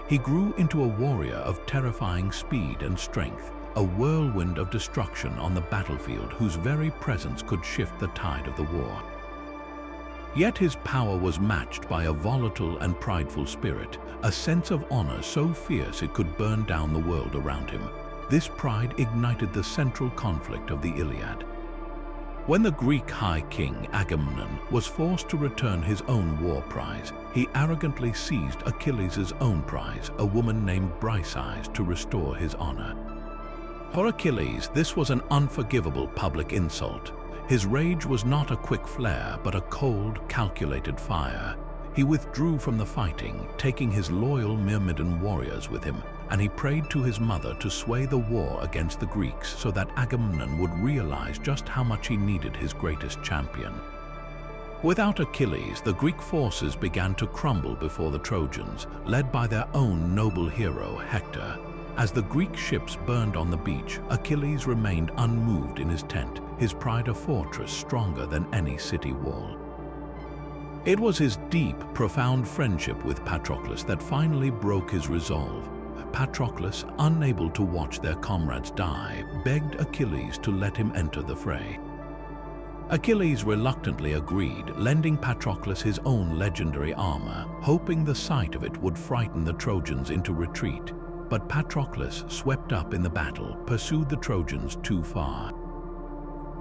He grew into a warrior of terrifying speed and strength, a whirlwind of destruction on the battlefield whose very presence could shift the tide of the war. Yet his power was matched by a volatile and prideful spirit, a sense of honor so fierce it could burn down the world around him. This pride ignited the central conflict of the Iliad. When the Greek high king Agamemnon was forced to return his own war prize, he arrogantly seized Achilles' own prize, a woman named Briseis, to restore his honor. For Achilles, this was an unforgivable public insult. His rage was not a quick flare, but a cold, calculated fire. He withdrew from the fighting, taking his loyal Myrmidon warriors with him, and he prayed to his mother to sway the war against the Greeks so that Agamemnon would realize just how much he needed his greatest champion. Without Achilles, the Greek forces began to crumble before the Trojans, led by their own noble hero, Hector. As the Greek ships burned on the beach, Achilles remained unmoved in his tent, his pride a fortress stronger than any city wall. It was his deep, profound friendship with Patroclus that finally broke his resolve. Patroclus, unable to watch their comrades die, begged Achilles to let him enter the fray. Achilles reluctantly agreed, lending Patroclus his own legendary armor, hoping the sight of it would frighten the Trojans into retreat. But Patroclus, swept up in the battle, pursued the Trojans too far.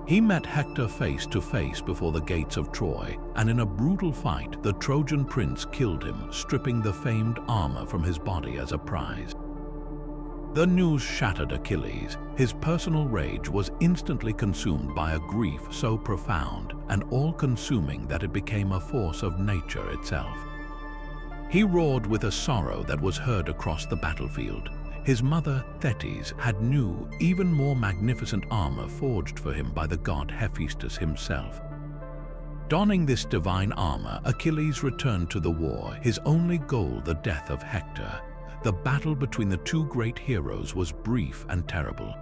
He met Hector face to face before the gates of Troy, and in a brutal fight, the Trojan prince killed him, stripping the famed armor from his body as a prize. The news shattered Achilles. His personal rage was instantly consumed by a grief so profound and all-consuming that it became a force of nature itself. He roared with a sorrow that was heard across the battlefield. His mother, Thetis, had new, even more magnificent armor forged for him by the god Hephaestus himself. Donning this divine armor, Achilles returned to the war, his only goal the death of Hector. The battle between the two great heroes was brief and terrible.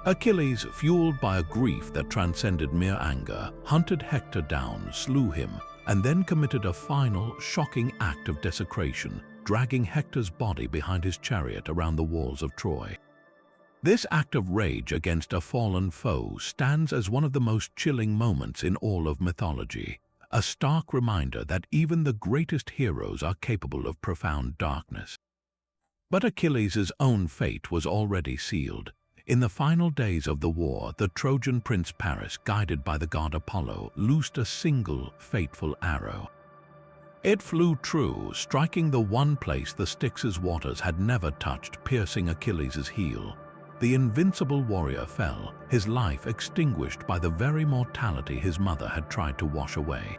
Achilles, fueled by a grief that transcended mere anger, hunted Hector down, slew him, and then committed a final, shocking act of desecration, dragging Hector's body behind his chariot around the walls of Troy. This act of rage against a fallen foe stands as one of the most chilling moments in all of mythology, a stark reminder that even the greatest heroes are capable of profound darkness. But Achilles' own fate was already sealed. In the final days of the war, the Trojan prince Paris, guided by the god Apollo, loosed a single, fateful arrow. It flew true, striking the one place the Styx's waters had never touched, piercing Achilles' heel. The invincible warrior fell, his life extinguished by the very mortality his mother had tried to wash away.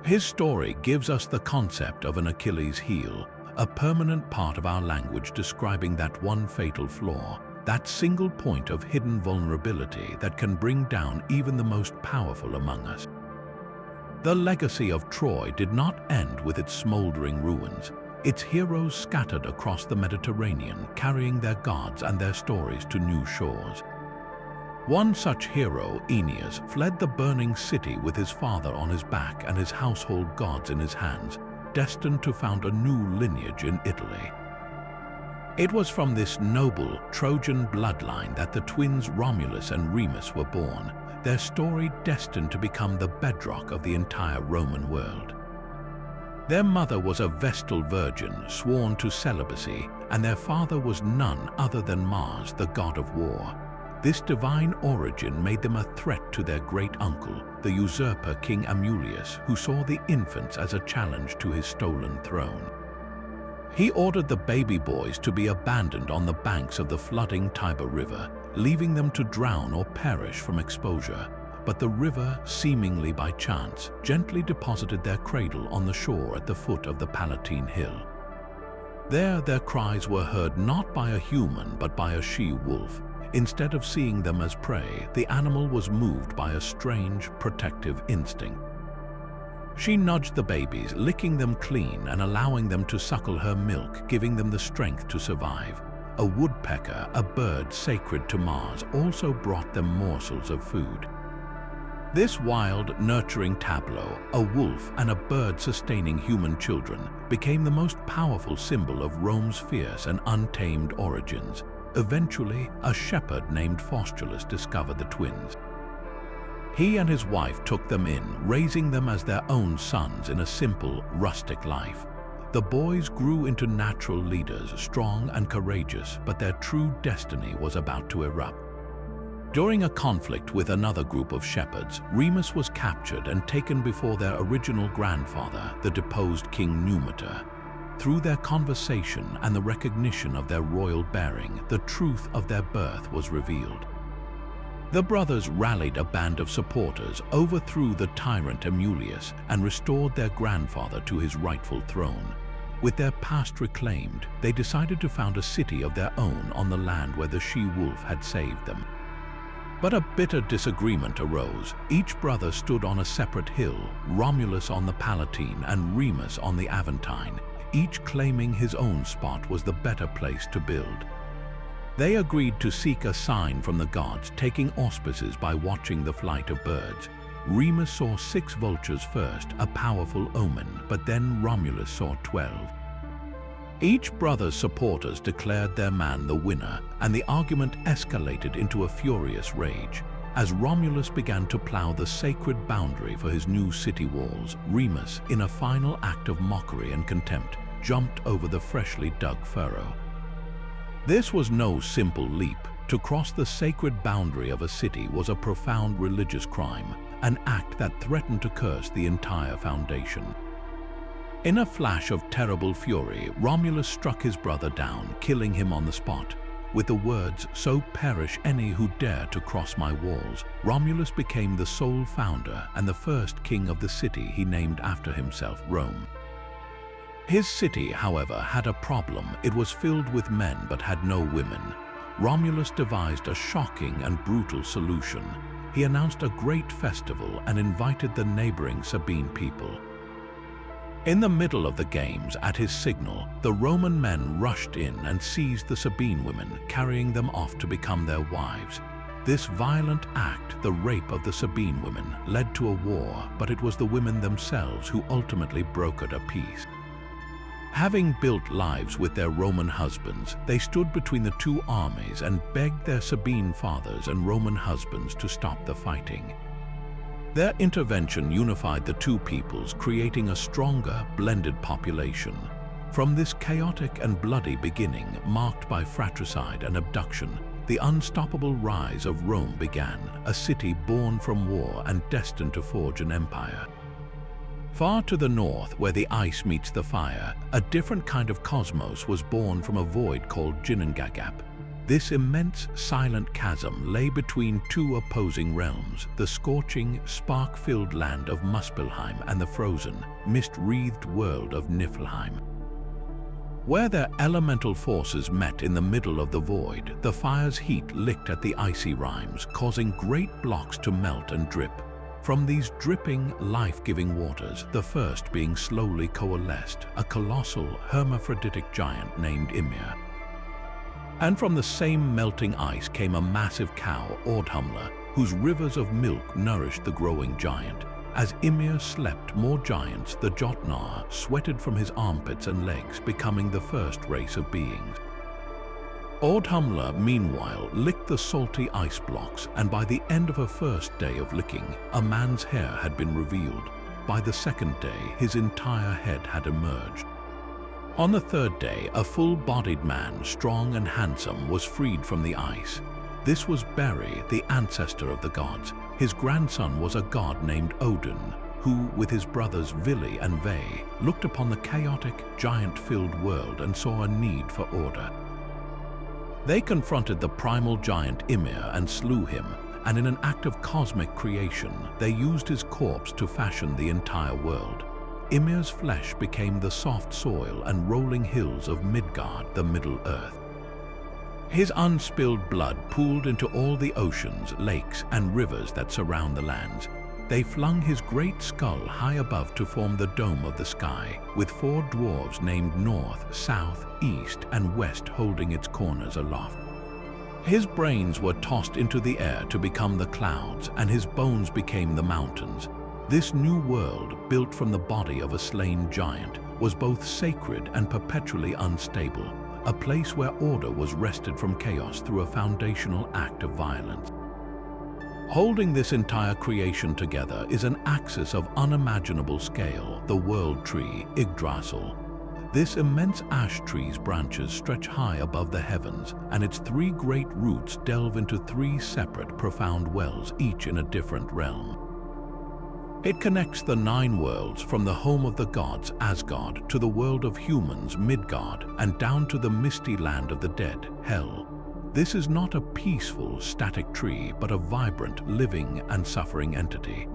His story gives us the concept of an Achilles' heel, a permanent part of our language describing that one fatal flaw, that single point of hidden vulnerability that can bring down even the most powerful among us. The legacy of Troy did not end with its smoldering ruins. Its heroes scattered across the Mediterranean, carrying their gods and their stories to new shores. One such hero, Aeneas, fled the burning city with his father on his back and his household gods in his hands, destined to found a new lineage in Italy. It was from this noble Trojan bloodline that the twins Romulus and Remus were born, their story destined to become the bedrock of the entire Roman world. Their mother was a Vestal virgin sworn to celibacy, and their father was none other than Mars, the god of war. This divine origin made them a threat to their great-uncle, the usurper King Amulius, who saw the infants as a challenge to his stolen throne. He ordered the baby boys to be abandoned on the banks of the flooding Tiber River, leaving them to drown or perish from exposure. But the river, seemingly by chance, gently deposited their cradle on the shore at the foot of the Palatine Hill. There, their cries were heard not by a human but by a she-wolf. Instead of seeing them as prey, the animal was moved by a strange, protective instinct. She nudged the babies, licking them clean and allowing them to suckle her milk, giving them the strength to survive. A woodpecker, a bird sacred to Mars, also brought them morsels of food. This wild, nurturing tableau, a wolf and a bird sustaining human children, became the most powerful symbol of Rome's fierce and untamed origins. Eventually, a shepherd named Faustulus discovered the twins. He and his wife took them in, raising them as their own sons in a simple, rustic life. The boys grew into natural leaders, strong and courageous, but their true destiny was about to erupt. During a conflict with another group of shepherds, Remus was captured and taken before their original grandfather, the deposed King Numitor. Through their conversation and the recognition of their royal bearing, the truth of their birth was revealed. The brothers rallied a band of supporters, overthrew the tyrant Amulius, and restored their grandfather to his rightful throne. With their past reclaimed, they decided to found a city of their own on the land where the she-wolf had saved them. But a bitter disagreement arose. Each brother stood on a separate hill, Romulus on the Palatine and Remus on the Aventine, each claiming his own spot was the better place to build. They agreed to seek a sign from the gods, taking auspices by watching the flight of birds. Remus saw 6 vultures first, a powerful omen, but then Romulus saw 12. Each brother's supporters declared their man the winner, and the argument escalated into a furious rage. As Romulus began to plow the sacred boundary for his new city walls, Remus, in a final act of mockery and contempt, jumped over the freshly dug furrow. This was no simple leap. To cross the sacred boundary of a city was a profound religious crime, an act that threatened to curse the entire foundation. In a flash of terrible fury, Romulus struck his brother down, killing him on the spot. With the words, "So perish any who dare to cross my walls," Romulus became the sole founder and the first king of the city he named after himself, Rome. His city, however, had a problem. It was filled with men but had no women. Romulus devised a shocking and brutal solution. He announced a great festival and invited the neighboring Sabine people. In the middle of the games, at his signal, the Roman men rushed in and seized the Sabine women, carrying them off to become their wives. This violent act, the rape of the Sabine women, led to a war, but it was the women themselves who ultimately brokered a peace. Having built lives with their Roman husbands, they stood between the two armies and begged their Sabine fathers and Roman husbands to stop the fighting. Their intervention unified the two peoples, creating a stronger, blended population. From this chaotic and bloody beginning, marked by fratricide and abduction, the unstoppable rise of Rome began, a city born from war and destined to forge an empire. Far to the north, where the ice meets the fire, a different kind of cosmos was born from a void called Ginnungagap. This immense, silent chasm lay between two opposing realms, the scorching, spark-filled land of Muspelheim and the frozen, mist-wreathed world of Niflheim. Where their elemental forces met in the middle of the void, the fire's heat licked at the icy rimes, causing great blocks to melt and drip. From these dripping, life-giving waters, the first being slowly coalesced, a colossal, hermaphroditic giant named Ymir. And from the same melting ice came a massive cow, Ordhumla, whose rivers of milk nourished the growing giant. As Ymir slept, more giants, the Jotnar, sweated from his armpits and legs, becoming the first race of beings. Ordhumla, meanwhile, licked the salty ice blocks, and by the end of her first day of licking, a man's hair had been revealed. By the second day, his entire head had emerged. On the third day, a full-bodied man, strong and handsome, was freed from the ice. This was Beri, the ancestor of the gods. His grandson was a god named Odin, who, with his brothers Vili and Ve, looked upon the chaotic, giant-filled world and saw a need for order. They confronted the primal giant Ymir and slew him, and in an act of cosmic creation, they used his corpse to fashion the entire world. Ymir's flesh became the soft soil and rolling hills of Midgard, the Middle Earth. His unspilled blood pooled into all the oceans, lakes, and rivers that surround the lands. They flung his great skull high above to form the dome of the sky, with 4 dwarves named North, South, East, and West holding its corners aloft. His brains were tossed into the air to become the clouds, and his bones became the mountains. This new world, built from the body of a slain giant, was both sacred and perpetually unstable, a place where order was wrested from chaos through a foundational act of violence. Holding this entire creation together is an axis of unimaginable scale, the world tree, Yggdrasil. This immense ash tree's branches stretch high above the heavens, and its 3 great roots delve into 3 separate, profound wells, each in a different realm. It connects the 9 worlds, from the home of the gods, Asgard, to the world of humans, Midgard, and down to the misty land of the dead, Hel. This is not a peaceful, static tree, but a vibrant, living, and suffering entity.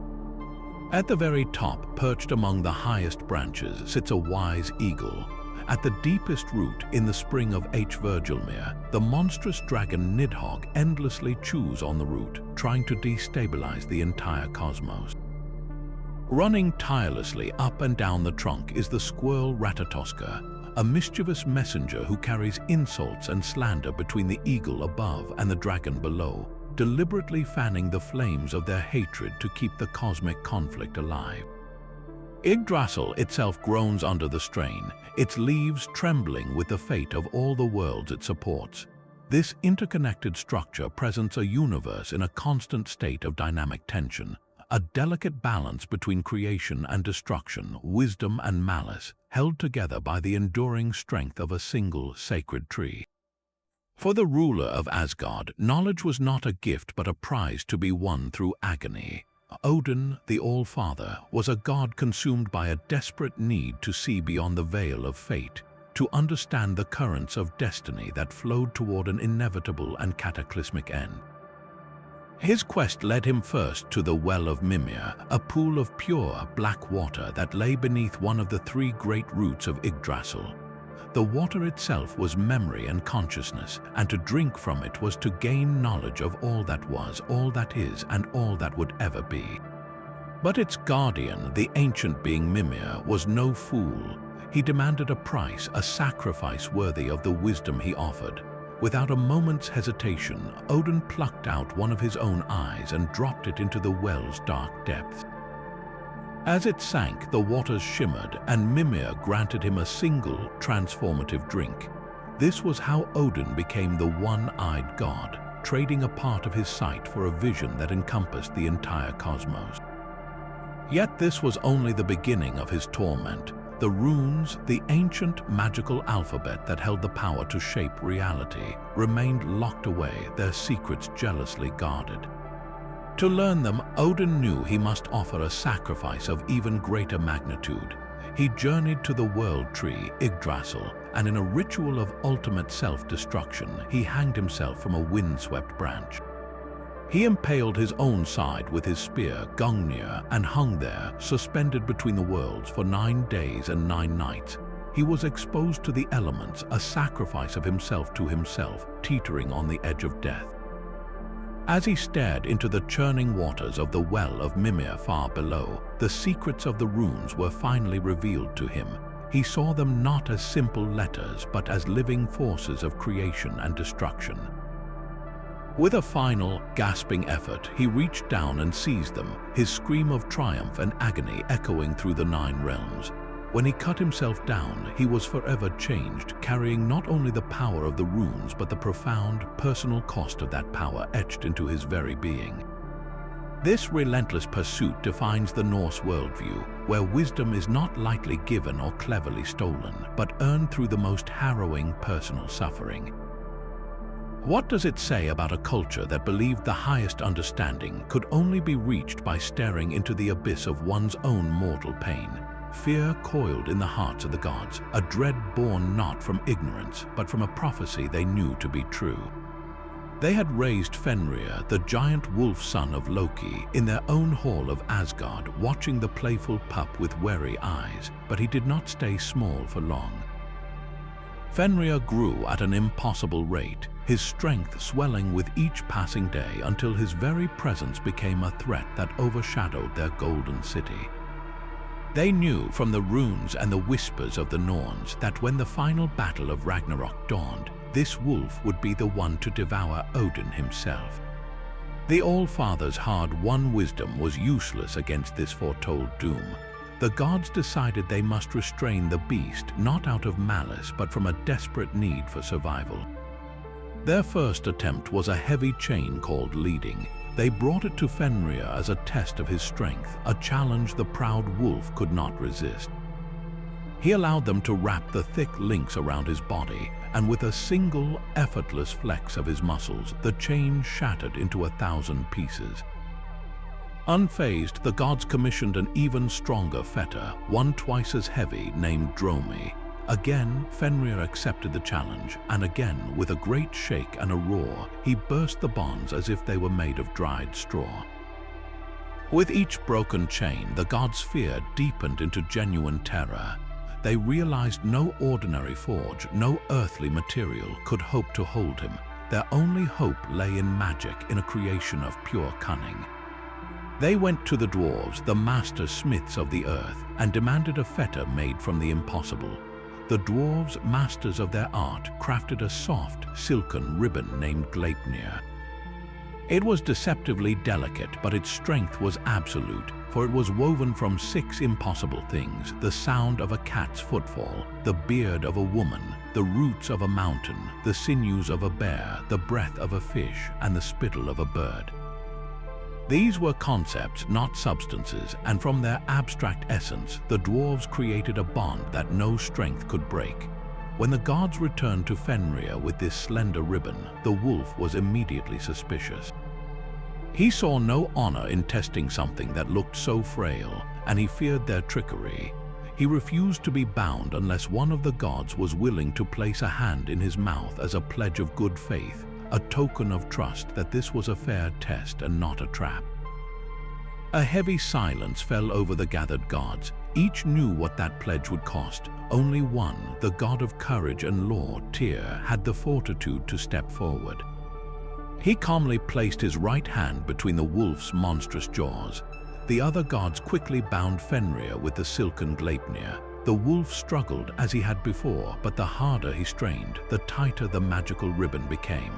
At the very top, perched among the highest branches, sits a wise eagle. At the deepest root, in the spring of Virgilmere, the monstrous dragon Nidhogg endlessly chews on the root, trying to destabilize the entire cosmos. Running tirelessly up and down the trunk is the squirrel Ratatoskr, a mischievous messenger who carries insults and slander between the eagle above and the dragon below, deliberately fanning the flames of their hatred to keep the cosmic conflict alive. Yggdrasil itself groans under the strain, its leaves trembling with the fate of all the worlds it supports. This interconnected structure presents a universe in a constant state of dynamic tension, a delicate balance between creation and destruction, wisdom and malice, held together by the enduring strength of a single sacred tree. For the ruler of Asgard, knowledge was not a gift but a prize to be won through agony. Odin, the All-Father, was a god consumed by a desperate need to see beyond the veil of fate, to understand the currents of destiny that flowed toward an inevitable and cataclysmic end. His quest led him first to the Well of Mimir, a pool of pure, black water that lay beneath one of the 3 great roots of Yggdrasil. The water itself was memory and consciousness, and to drink from it was to gain knowledge of all that was, all that is, and all that would ever be. But its guardian, the ancient being Mimir, was no fool. He demanded a price, a sacrifice worthy of the wisdom he offered. Without a moment's hesitation, Odin plucked out one of his own eyes and dropped it into the well's dark depths. As it sank, the waters shimmered, and Mimir granted him a single, transformative drink. This was how Odin became the one-eyed god, trading a part of his sight for a vision that encompassed the entire cosmos. Yet this was only the beginning of his torment. The runes, the ancient magical alphabet that held the power to shape reality, remained locked away, their secrets jealously guarded. To learn them, Odin knew he must offer a sacrifice of even greater magnitude. He journeyed to the world tree, Yggdrasil, and in a ritual of ultimate self-destruction, he hanged himself from a windswept branch. He impaled his own side with his spear, Gungnir, and hung there, suspended between the worlds for 9 days and 9 nights. He was exposed to the elements, a sacrifice of himself to himself, teetering on the edge of death. As he stared into the churning waters of the well of Mimir far below, the secrets of the runes were finally revealed to him. He saw them not as simple letters, but as living forces of creation and destruction. With a final, gasping effort, he reached down and seized them, his scream of triumph and agony echoing through the 9 realms. When he cut himself down, he was forever changed, carrying not only the power of the runes, but the profound, personal cost of that power etched into his very being. This relentless pursuit defines the Norse worldview, where wisdom is not lightly given or cleverly stolen, but earned through the most harrowing personal suffering. What does it say about a culture that believed the highest understanding could only be reached by staring into the abyss of one's own mortal pain? Fear coiled in the hearts of the gods, a dread born not from ignorance, but from a prophecy they knew to be true. They had raised Fenrir, the giant wolf son of Loki, in their own hall of Asgard, watching the playful pup with wary eyes, but he did not stay small for long. Fenrir grew at an impossible rate, his strength swelling with each passing day until his very presence became a threat that overshadowed their golden city. They knew from the runes and the whispers of the Norns that when the final battle of Ragnarok dawned, this wolf would be the one to devour Odin himself. The All-Father's hard-won wisdom was useless against this foretold doom. The gods decided they must restrain the beast not out of malice but from a desperate need for survival. Their first attempt was a heavy chain called leading. They brought it to Fenrir as a test of his strength, a challenge the proud wolf could not resist. He allowed them to wrap the thick links around his body, and with a single, effortless flex of his muscles, the chain shattered into 1,000 pieces. Unfazed, the gods commissioned an even stronger fetter, one twice as heavy, named Dromi. Again, Fenrir accepted the challenge, and again, with a great shake and a roar, he burst the bonds as if they were made of dried straw. With each broken chain, the gods' fear deepened into genuine terror. They realized no ordinary forge, no earthly material could hope to hold him. Their only hope lay in magic, in a creation of pure cunning. They went to the dwarves, the master smiths of the earth, and demanded a fetter made from the impossible. The dwarves, masters of their art, crafted a soft, silken ribbon named Gleipnir. It was deceptively delicate, but its strength was absolute, for it was woven from 6 impossible things: the sound of a cat's footfall, the beard of a woman, the roots of a mountain, the sinews of a bear, the breath of a fish, and the spittle of a bird. These were concepts, not substances, and from their abstract essence, the dwarves created a bond that no strength could break. When the gods returned to Fenrir with this slender ribbon, the wolf was immediately suspicious. He saw no honor in testing something that looked so frail, and he feared their trickery. He refused to be bound unless one of the gods was willing to place a hand in his mouth as a pledge of good faith, a token of trust that this was a fair test and not a trap. A heavy silence fell over the gathered gods. Each knew what that pledge would cost. Only one, the god of courage and law, Tyr, had the fortitude to step forward. He calmly placed his right hand between the wolf's monstrous jaws. The other gods quickly bound Fenrir with the silken Gleipnir. The wolf struggled as he had before, but the harder he strained, the tighter the magical ribbon became.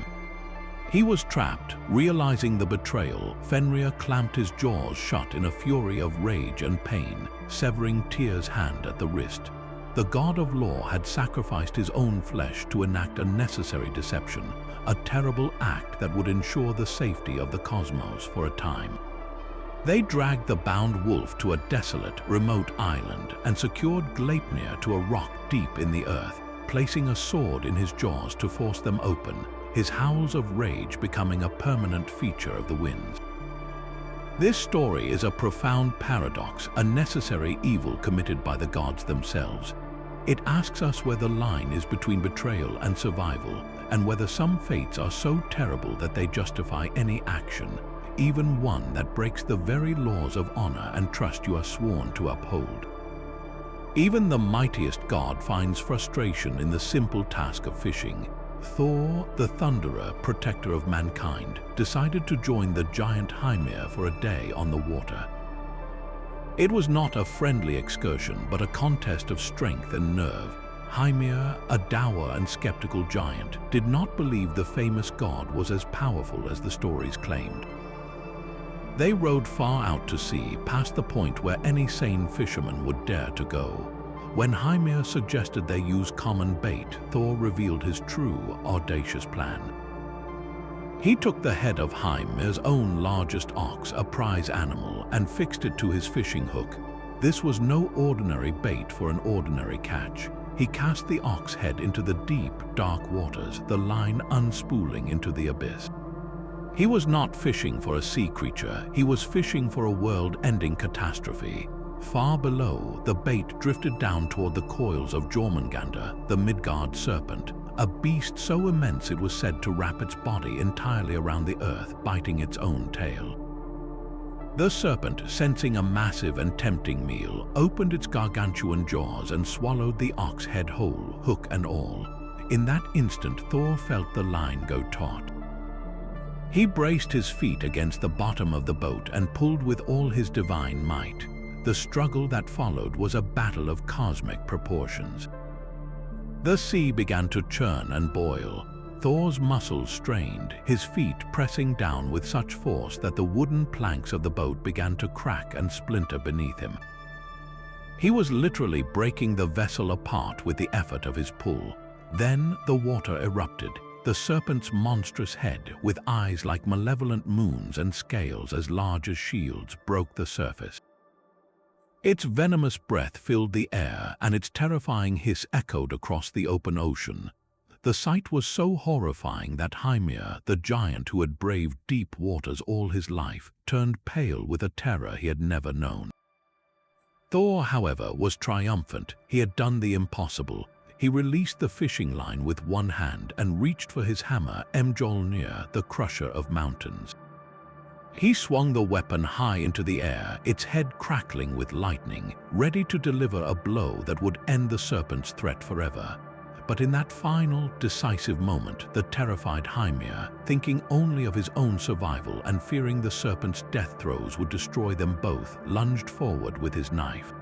He was trapped. Realizing the betrayal, Fenrir clamped his jaws shut in a fury of rage and pain, severing Tyr's hand at the wrist. The god of law had sacrificed his own flesh to enact a necessary deception, a terrible act that would ensure the safety of the cosmos for a time. They dragged the bound wolf to a desolate, remote island and secured Gleipnir to a rock deep in the earth, placing a sword in his jaws to force them open, his howls of rage becoming a permanent feature of the winds. This story is a profound paradox, a necessary evil committed by the gods themselves. It asks us where the line is between betrayal and survival, and whether some fates are so terrible that they justify any action, even one that breaks the very laws of honor and trust you are sworn to uphold. Even the mightiest god finds frustration in the simple task of fishing. Thor, the Thunderer, protector of mankind, decided to join the giant Hymir for a day on the water. It was not a friendly excursion, but a contest of strength and nerve. Hymir, a dour and skeptical giant, did not believe the famous god was as powerful as the stories claimed. They rowed far out to sea, past the point where any sane fisherman would dare to go. When Hymir suggested they use common bait, Thor revealed his true, audacious plan. He took the head of Hymir's own largest ox, a prize animal, and fixed it to his fishing hook. This was no ordinary bait for an ordinary catch. He cast the ox head into the deep, dark waters, the line unspooling into the abyss. He was not fishing for a sea creature, he was fishing for a world-ending catastrophe. Far below, the bait drifted down toward the coils of Jormungandr, the Midgard serpent, a beast so immense it was said to wrap its body entirely around the earth, biting its own tail. The serpent, sensing a massive and tempting meal, opened its gargantuan jaws and swallowed the ox head whole, hook and all. In that instant, Thor felt the line go taut. He braced his feet against the bottom of the boat and pulled with all his divine might. The struggle that followed was a battle of cosmic proportions. The sea began to churn and boil. Thor's muscles strained, his feet pressing down with such force that the wooden planks of the boat began to crack and splinter beneath him. He was literally breaking the vessel apart with the effort of his pull. Then the water erupted. The serpent's monstrous head, with eyes like malevolent moons and scales as large as shields, broke the surface. Its venomous breath filled the air, and its terrifying hiss echoed across the open ocean. The sight was so horrifying that Hymir, the giant who had braved deep waters all his life, turned pale with a terror he had never known. Thor, however, was triumphant. He had done the impossible. He released the fishing line with one hand and reached for his hammer, Mjolnir, the crusher of mountains. He swung the weapon high into the air, its head crackling with lightning, ready to deliver a blow that would end the serpent's threat forever. But in that final, decisive moment, the terrified Hymir, thinking only of his own survival and fearing the serpent's death throes would destroy them both, lunged forward with his knife.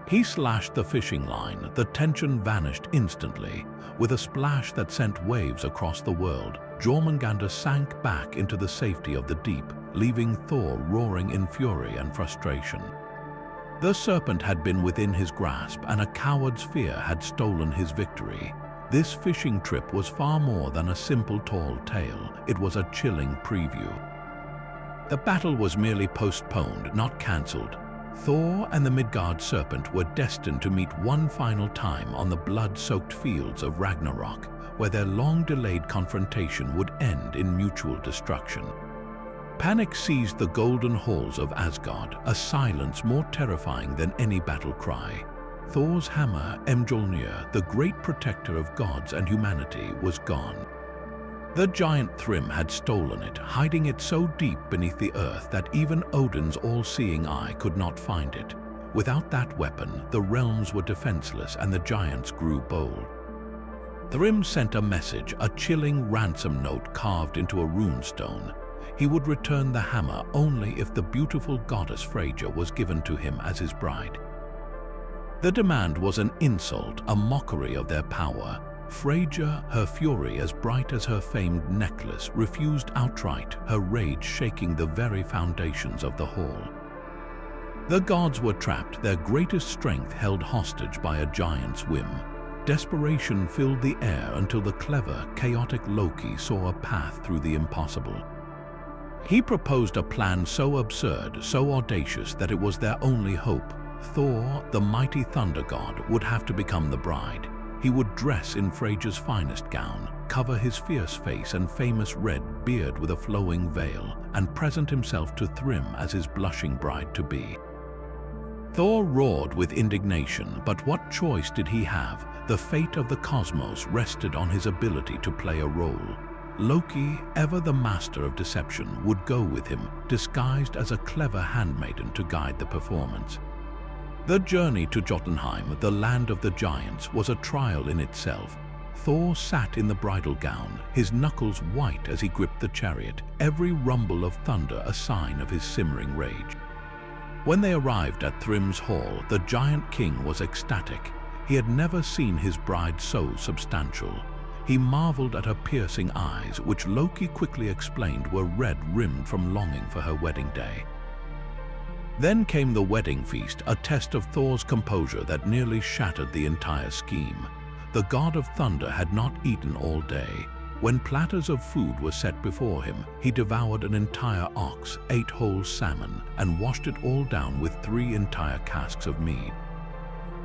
He slashed the fishing line. The tension vanished instantly. With a splash that sent waves across the world, Jormungandr sank back into the safety of the deep, leaving Thor roaring in fury and frustration. The serpent had been within his grasp, and a coward's fear had stolen his victory. This fishing trip was far more than a simple tall tale. It was a chilling preview. The battle was merely postponed, not cancelled. Thor and the Midgard serpent were destined to meet one final time on the blood-soaked fields of Ragnarok, where their long-delayed confrontation would end in mutual destruction. Panic seized the golden halls of Asgard, a silence more terrifying than any battle cry. Thor's hammer, Mjolnir, the great protector of gods and humanity, was gone. The giant Thrym had stolen it, hiding it so deep beneath the earth that even Odin's all-seeing eye could not find it. Without that weapon, the realms were defenseless and the giants grew bold. Thrym sent a message, a chilling ransom note carved into a runestone. He would return the hammer only if the beautiful goddess Freyja was given to him as his bride. The demand was an insult, a mockery of their power. Freyja, her fury as bright as her famed necklace, refused outright, her rage shaking the very foundations of the hall. The gods were trapped, their greatest strength held hostage by a giant's whim. Desperation filled the air until the clever, chaotic Loki saw a path through the impossible. He proposed a plan so absurd, so audacious that it was their only hope. Thor, the mighty thunder god, would have to become the bride. He would dress in Freyja's finest gown, cover his fierce face and famous red beard with a flowing veil, and present himself to Thrym as his blushing bride-to-be. Thor roared with indignation, but what choice did he have? The fate of the cosmos rested on his ability to play a role. Loki, ever the master of deception, would go with him, disguised as a clever handmaiden to guide the performance. The journey to Jotunheim, the land of the giants, was a trial in itself. Thor sat in the bridal gown, his knuckles white as he gripped the chariot, every rumble of thunder a sign of his simmering rage. When they arrived at Thrym's hall, the giant king was ecstatic. He had never seen his bride so substantial. He marveled at her piercing eyes, which Loki quickly explained were red-rimmed from longing for her wedding day. Then came the wedding feast, a test of Thor's composure that nearly shattered the entire scheme. The god of thunder had not eaten all day. When platters of food were set before him, he devoured an entire ox, 8 whole salmon, and washed it all down with 3 entire casks of mead.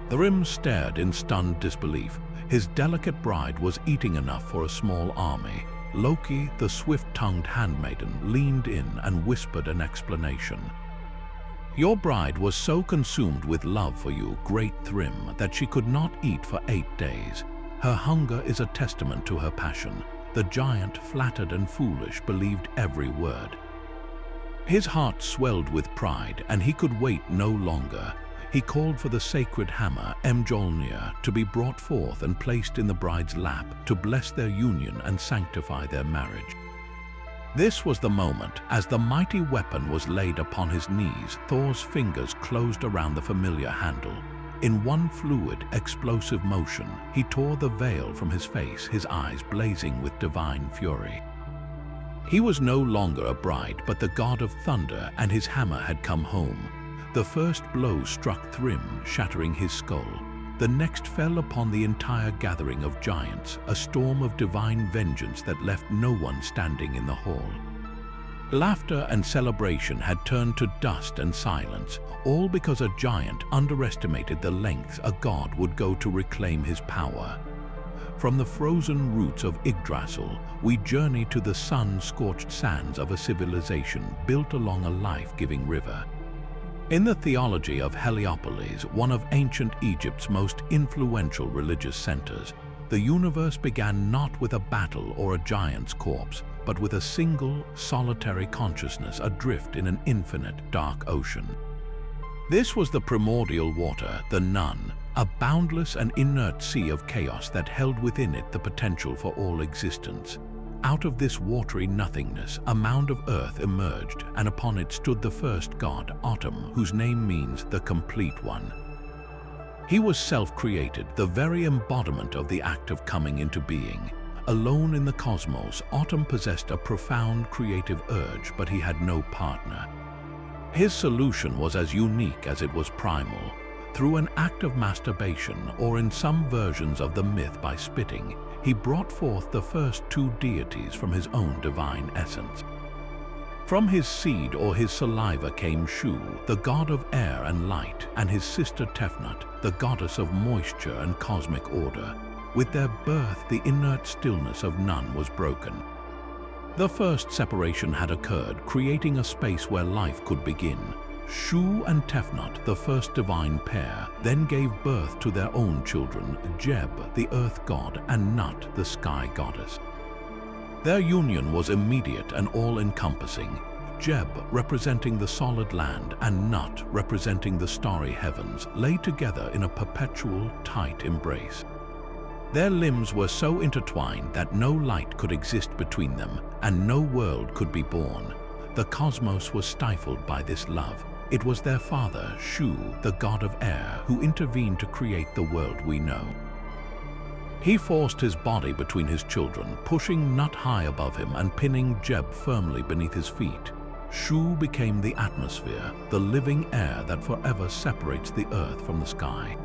Thrym stared in stunned disbelief. His delicate bride was eating enough for a small army. Loki, the swift-tongued handmaiden, leaned in and whispered an explanation. "Your bride was so consumed with love for you, great Thrym, that she could not eat for 8 days. Her hunger is a testament to her passion." The giant, flattered and foolish, believed every word. His heart swelled with pride, and he could wait no longer. He called for the sacred hammer, Mjolnir, to be brought forth and placed in the bride's lap to bless their union and sanctify their marriage. This was the moment. As the mighty weapon was laid upon his knees, Thor's fingers closed around the familiar handle. In one fluid, explosive motion, he tore the veil from his face, his eyes blazing with divine fury. He was no longer a bride, but the god of thunder, and his hammer had come home. The first blow struck Thrym, shattering his skull. The next fell upon the entire gathering of giants, a storm of divine vengeance that left no one standing in the hall. Laughter and celebration had turned to dust and silence, all because a giant underestimated the lengths a god would go to reclaim his power. From the frozen roots of Yggdrasil, we journey to the sun-scorched sands of a civilization built along a life-giving river. In the theology of Heliopolis, one of ancient Egypt's most influential religious centers, the universe began not with a battle or a giant's corpse, but with a single, solitary consciousness adrift in an infinite, dark ocean. This was the primordial water, the Nun, a boundless and inert sea of chaos that held within it the potential for all existence. Out of this watery nothingness, a mound of earth emerged, and upon it stood the first god, Autumn, whose name means the Complete One. He was self-created, the very embodiment of the act of coming into being. Alone in the cosmos, Autumn possessed a profound creative urge, but he had no partner. His solution was as unique as it was primal. Through an act of masturbation, or in some versions of the myth by spitting, he brought forth the first 2 deities from his own divine essence. From his seed or his saliva came Shu, the god of air and light, and his sister Tefnut, the goddess of moisture and cosmic order. With their birth, the inert stillness of Nun was broken. The first separation had occurred, creating a space where life could begin. Shu and Tefnut, the first divine pair, then gave birth to their own children, Jeb, the earth god, and Nut, the sky goddess. Their union was immediate and all-encompassing, Jeb representing the solid land and Nut representing the starry heavens, lay together in a perpetual, tight embrace. Their limbs were so intertwined that no light could exist between them, and no world could be born. The cosmos was stifled by this love. It was their father, Shu, the god of air, who intervened to create the world we know. He forced his body between his children, pushing Nut high above him and pinning Jeb firmly beneath his feet. Shu became the atmosphere, the living air that forever separates the earth from the sky.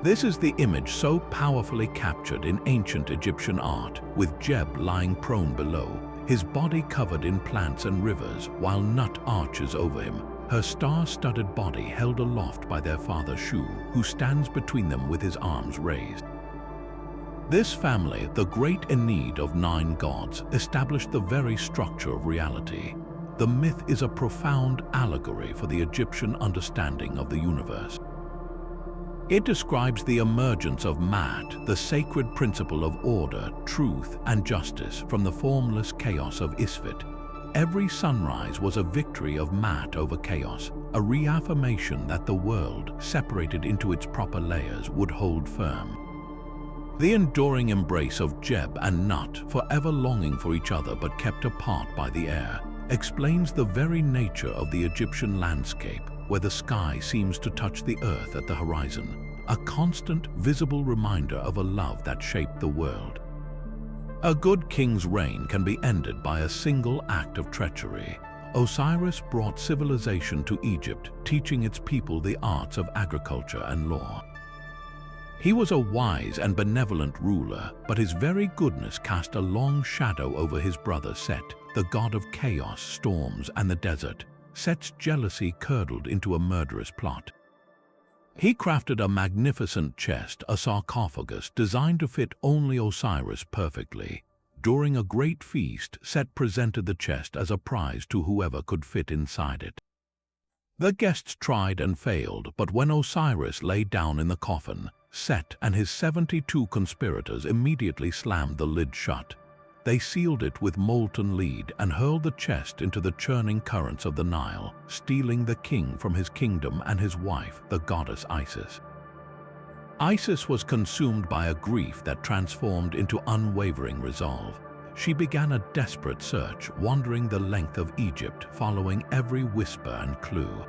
This is the image so powerfully captured in ancient Egyptian art, with Jeb lying prone below, his body covered in plants and rivers, while Nut arches over him, her star-studded body held aloft by their father Shu, who stands between them with his arms raised. This family, the great Ennead of 9 gods, established the very structure of reality. The myth is a profound allegory for the Egyptian understanding of the universe. It describes the emergence of Maat, the sacred principle of order, truth, and justice, from the formless chaos of Isfet. Every sunrise was a victory of Maat over chaos, a reaffirmation that the world, separated into its proper layers, would hold firm. The enduring embrace of Jeb and Nut, forever longing for each other but kept apart by the air, explains the very nature of the Egyptian landscape, where the sky seems to touch the earth at the horizon, a constant, visible reminder of a love that shaped the world. A good king's reign can be ended by a single act of treachery. Osiris brought civilization to Egypt, teaching its people the arts of agriculture and law. He was a wise and benevolent ruler, but his very goodness cast a long shadow over his brother Set, the god of chaos, storms, and the desert. Set's jealousy curdled into a murderous plot. He crafted a magnificent chest, a sarcophagus designed to fit only Osiris perfectly. During a great feast, Set presented the chest as a prize to whoever could fit inside it. The guests tried and failed, but when Osiris lay down in the coffin, Set and his 72 conspirators immediately slammed the lid shut. They sealed it with molten lead and hurled the chest into the churning currents of the Nile, stealing the king from his kingdom and his wife, the goddess Isis. Isis was consumed by a grief that transformed into unwavering resolve. She began a desperate search, wandering the length of Egypt, following every whisper and clue.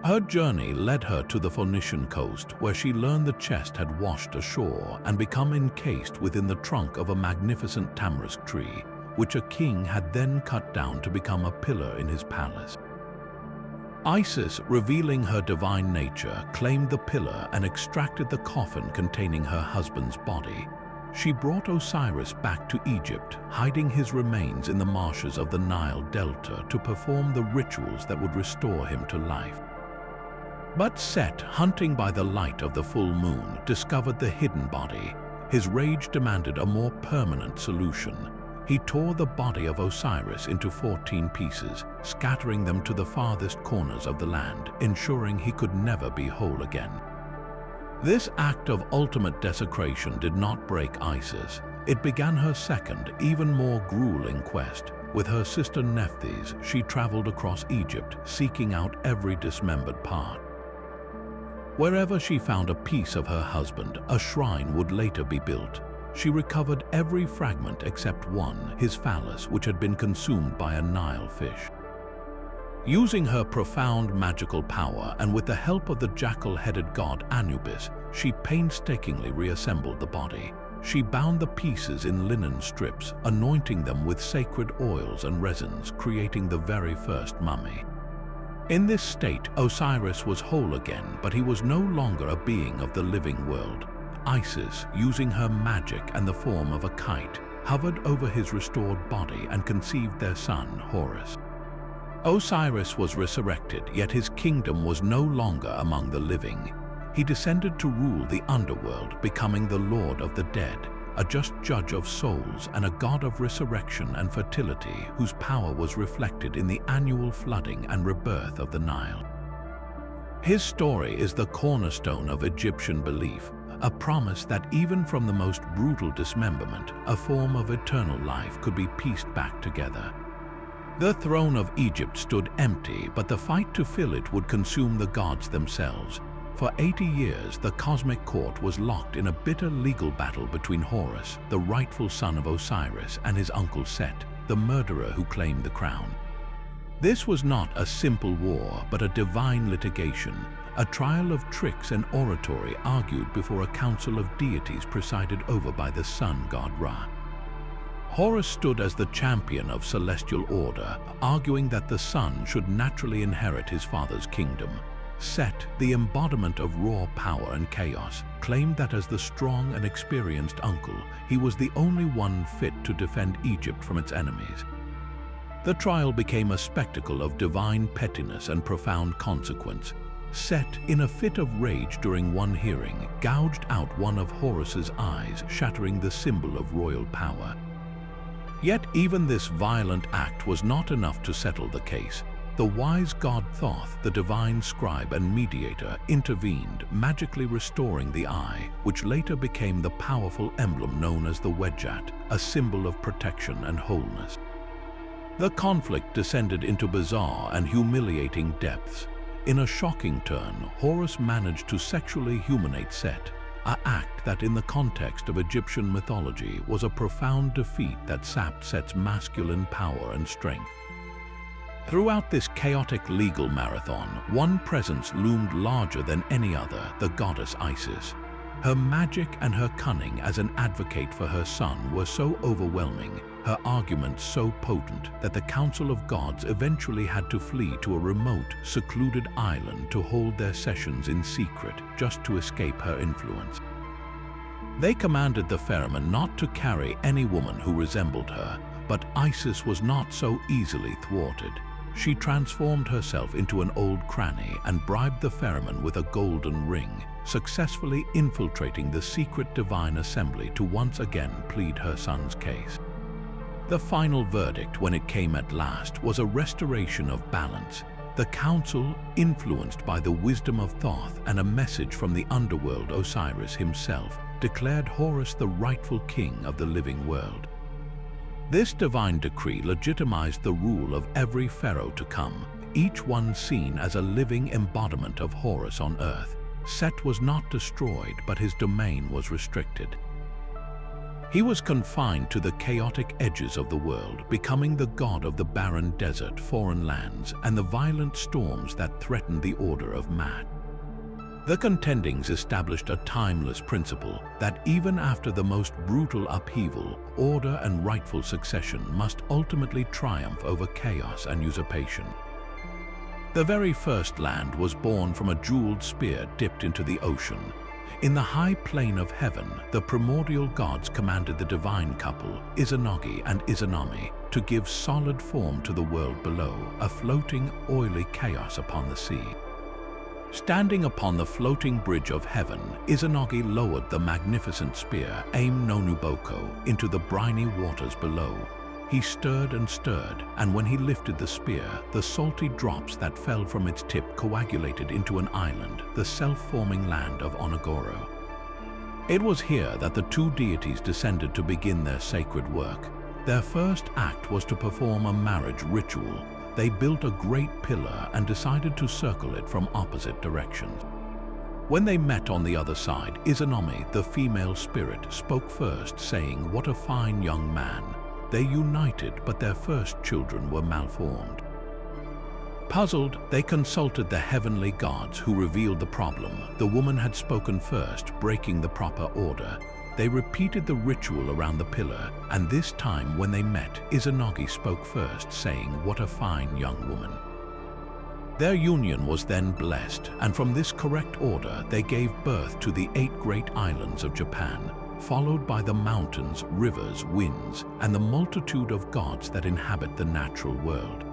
Her journey led her to the Phoenician coast, where she learned the chest had washed ashore and become encased within the trunk of a magnificent tamarisk tree, which a king had then cut down to become a pillar in his palace. Isis, revealing her divine nature, claimed the pillar and extracted the coffin containing her husband's body. She brought Osiris back to Egypt, hiding his remains in the marshes of the Nile Delta to perform the rituals that would restore him to life. But Set, hunting by the light of the full moon, discovered the hidden body. His rage demanded a more permanent solution. He tore the body of Osiris into 14 pieces, scattering them to the farthest corners of the land, ensuring he could never be whole again. This act of ultimate desecration did not break Isis. It began her second, even more grueling quest. With her sister Nephthys, she traveled across Egypt, seeking out every dismembered part. Wherever she found a piece of her husband, a shrine would later be built. She recovered every fragment except one, his phallus, which had been consumed by a Nile fish. Using her profound magical power and with the help of the jackal-headed god Anubis, she painstakingly reassembled the body. She bound the pieces in linen strips, anointing them with sacred oils and resins, creating the very first mummy. In this state, Osiris was whole again, but he was no longer a being of the living world. Isis, using her magic and the form of a kite, hovered over his restored body and conceived their son, Horus. Osiris was resurrected, yet his kingdom was no longer among the living. He descended to rule the underworld, becoming the Lord of the Dead, a just judge of souls and a god of resurrection and fertility whose power was reflected in the annual flooding and rebirth of the Nile. His story is the cornerstone of Egyptian belief, a promise that even from the most brutal dismemberment, a form of eternal life could be pieced back together. The throne of Egypt stood empty, but the fight to fill it would consume the gods themselves. For 80 years, the cosmic court was locked in a bitter legal battle between Horus, the rightful son of Osiris, and his uncle Set, the murderer who claimed the crown. This was not a simple war, but a divine litigation, a trial of tricks and oratory argued before a council of deities presided over by the sun god Ra. Horus stood as the champion of celestial order, arguing that the sun should naturally inherit his father's kingdom. Set, the embodiment of raw power and chaos, claimed that as the strong and experienced uncle, he was the only one fit to defend Egypt from its enemies. The trial became a spectacle of divine pettiness and profound consequence. Set, in a fit of rage during one hearing, gouged out one of Horus's eyes, shattering the symbol of royal power. Yet even this violent act was not enough to settle the case. The wise god Thoth, the divine scribe and mediator, intervened, magically restoring the eye, which later became the powerful emblem known as the Wedjat, a symbol of protection and wholeness. The conflict descended into bizarre and humiliating depths. In a shocking turn, Horus managed to sexually humaniate Set, an act that in the context of Egyptian mythology was a profound defeat that sapped Set's masculine power and strength. Throughout this chaotic legal marathon, one presence loomed larger than any other, the goddess Isis. Her magic and her cunning as an advocate for her son were so overwhelming, her arguments so potent, that the Council of Gods eventually had to flee to a remote, secluded island to hold their sessions in secret, just to escape her influence. They commanded the Pharaoh not to carry any woman who resembled her, but Isis was not so easily thwarted. She transformed herself into an old cranny and bribed the Pharaoh with a golden ring, successfully infiltrating the secret divine assembly to once again plead her son's case. The final verdict, when it came at last, was a restoration of balance. The council, influenced by the wisdom of Thoth and a message from the underworld Osiris himself, declared Horus the rightful king of the living world. This divine decree legitimized the rule of every pharaoh to come, each one seen as a living embodiment of Horus on earth. Set was not destroyed, but his domain was restricted. He was confined to the chaotic edges of the world, becoming the god of the barren desert, foreign lands, and the violent storms that threatened the order of Maat. The contendings established a timeless principle that even after the most brutal upheaval, order and rightful succession must ultimately triumph over chaos and usurpation. The very first land was born from a jeweled spear dipped into the ocean. In the high plane of heaven, the primordial gods commanded the divine couple, Izanagi and Izanami, to give solid form to the world below, a floating, oily chaos upon the sea. Standing upon the floating bridge of heaven, Izanagi lowered the magnificent spear, Aim no Nuboko, into the briny waters below. He stirred and stirred, and when he lifted the spear, the salty drops that fell from its tip coagulated into an island, the self-forming land of Onagoro. It was here that the two deities descended to begin their sacred work. Their first act was to perform a marriage ritual. They built a great pillar and decided to circle it from opposite directions. When they met on the other side, Izanami, the female spirit, spoke first, saying, "What a fine young man." They united, but their first children were malformed. Puzzled, they consulted the heavenly gods, who revealed the problem. The woman had spoken first, breaking the proper order. They repeated the ritual around the pillar, and this time when they met, Izanagi spoke first, saying, "What a fine young woman." Their union was then blessed, and from this correct order they gave birth to the 8 great islands of Japan, followed by the mountains, rivers, winds, and the multitude of gods that inhabit the natural world.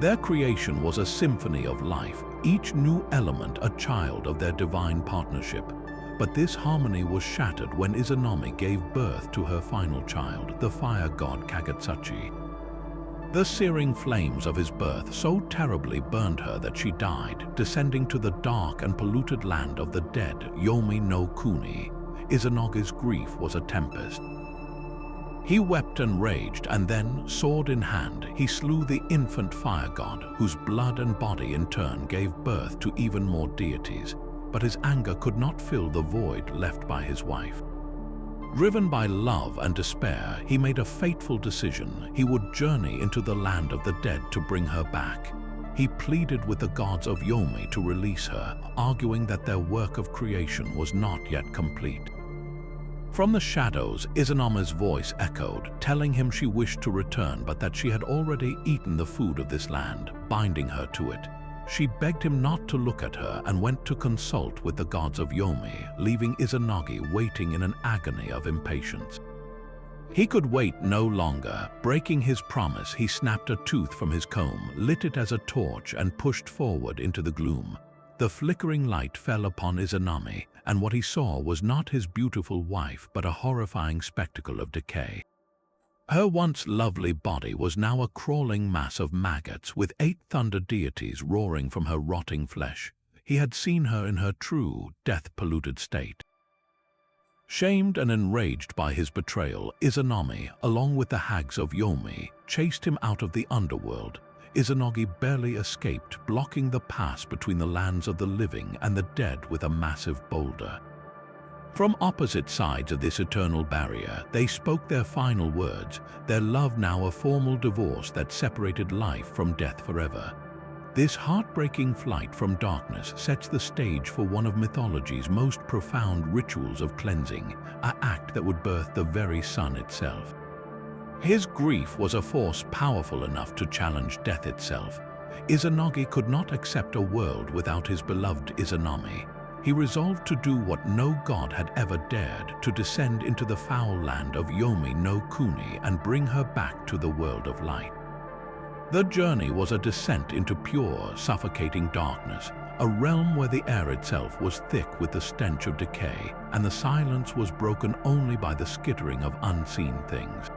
Their creation was a symphony of life, each new element a child of their divine partnership. But this harmony was shattered when Izanami gave birth to her final child, the fire god Kagetsuchi. The searing flames of his birth so terribly burned her that she died, descending to the dark and polluted land of the dead, Yomi no Kuni. Izanagi's grief was a tempest. He wept and raged, and then, sword in hand, he slew the infant fire god, whose blood and body in turn gave birth to even more deities. But his anger could not fill the void left by his wife. Driven by love and despair, he made a fateful decision. He would journey into the land of the dead to bring her back. He pleaded with the gods of Yomi to release her, arguing that their work of creation was not yet complete. From the shadows, Izanami's voice echoed, telling him she wished to return, but that she had already eaten the food of this land, binding her to it. She begged him not to look at her and went to consult with the gods of Yomi, leaving Izanagi waiting in an agony of impatience. He could wait no longer. Breaking his promise, he snapped a tooth from his comb, lit it as a torch, and pushed forward into the gloom. The flickering light fell upon Izanami, and what he saw was not his beautiful wife, but a horrifying spectacle of decay. Her once lovely body was now a crawling mass of maggots, with 8 thunder deities roaring from her rotting flesh. He had seen her in her true, death-polluted state. Shamed and enraged by his betrayal, Izanami, along with the hags of Yomi, chased him out of the underworld. Izanagi barely escaped, blocking the pass between the lands of the living and the dead with a massive boulder. From opposite sides of this eternal barrier, they spoke their final words, their love now a formal divorce that separated life from death forever. This heartbreaking flight from darkness sets the stage for one of mythology's most profound rituals of cleansing, an act that would birth the very sun itself. His grief was a force powerful enough to challenge death itself. Izanagi could not accept a world without his beloved Izanami. He resolved to do what no god had ever dared, to descend into the foul land of Yomi no Kuni and bring her back to the world of light. The journey was a descent into pure, suffocating darkness, a realm where the air itself was thick with the stench of decay, and the silence was broken only by the skittering of unseen things.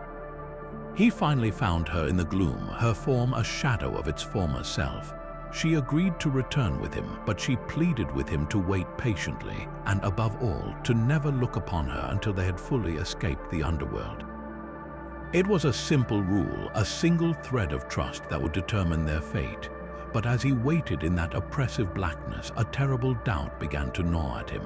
He finally found her in the gloom, her form a shadow of its former self. She agreed to return with him, but she pleaded with him to wait patiently, and above all, to never look upon her until they had fully escaped the underworld. It was a simple rule, a single thread of trust that would determine their fate. But as he waited in that oppressive blackness, a terrible doubt began to gnaw at him.